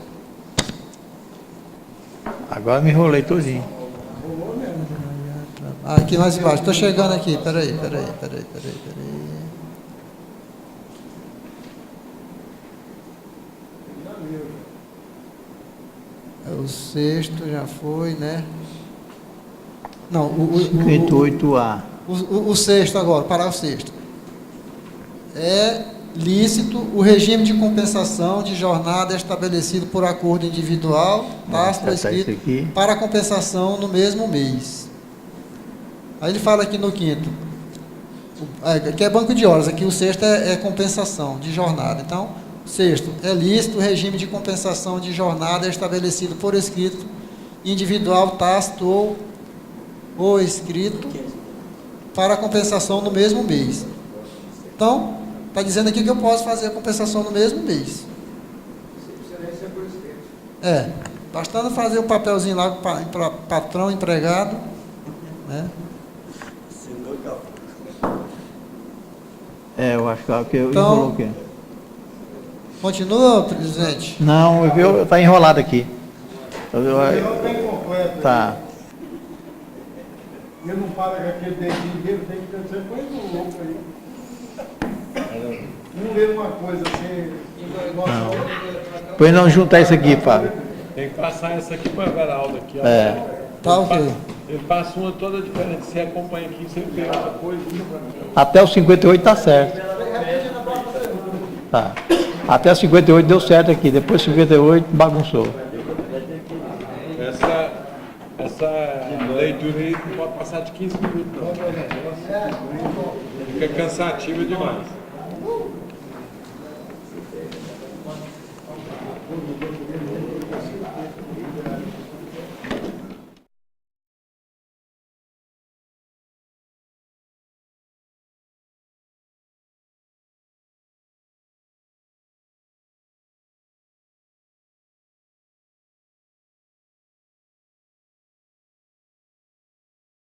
Agora me enrolei todinho. Aqui mais embaixo. Estou chegando aqui. Peraí. O sexto já foi, né? Não, o 58A. O sexto agora, parágrafo sexto. É lícito o regime de compensação de jornada estabelecido por acordo individual, tácito escrito, para compensação no mesmo mês. Aí ele fala aqui no quinto, que é banco de horas, aqui o sexto é compensação de jornada. Então, sexto, é lícito o regime de compensação de jornada estabelecido por escrito, individual, tácito ou escrito, para compensação no mesmo mês. Então, está dizendo aqui que eu posso fazer a compensação no mesmo mês. Bastando fazer o papelzinho lá para patrão, empregado, né? Eu acho que eu então, enrolou aqui. Continua, presidente? Não, está enrolado aqui. Tá. Ele não para com aquele dedinho dele, tem que ser muito louco aí. Não lê uma coisa assim. Pois não juntar isso aqui, Fábio. Tem que passar essa aqui para o Everaldo aqui, ó. Tá ok. Ele passa uma toda diferente. Você acompanha aqui, você vê outra coisa. Até o 58 está certo. Tá. Até o 58 deu certo aqui. Depois do 58 bagunçou. Essa leitura aí não pode passar de 15 minutos, não. Fica cansativa demais.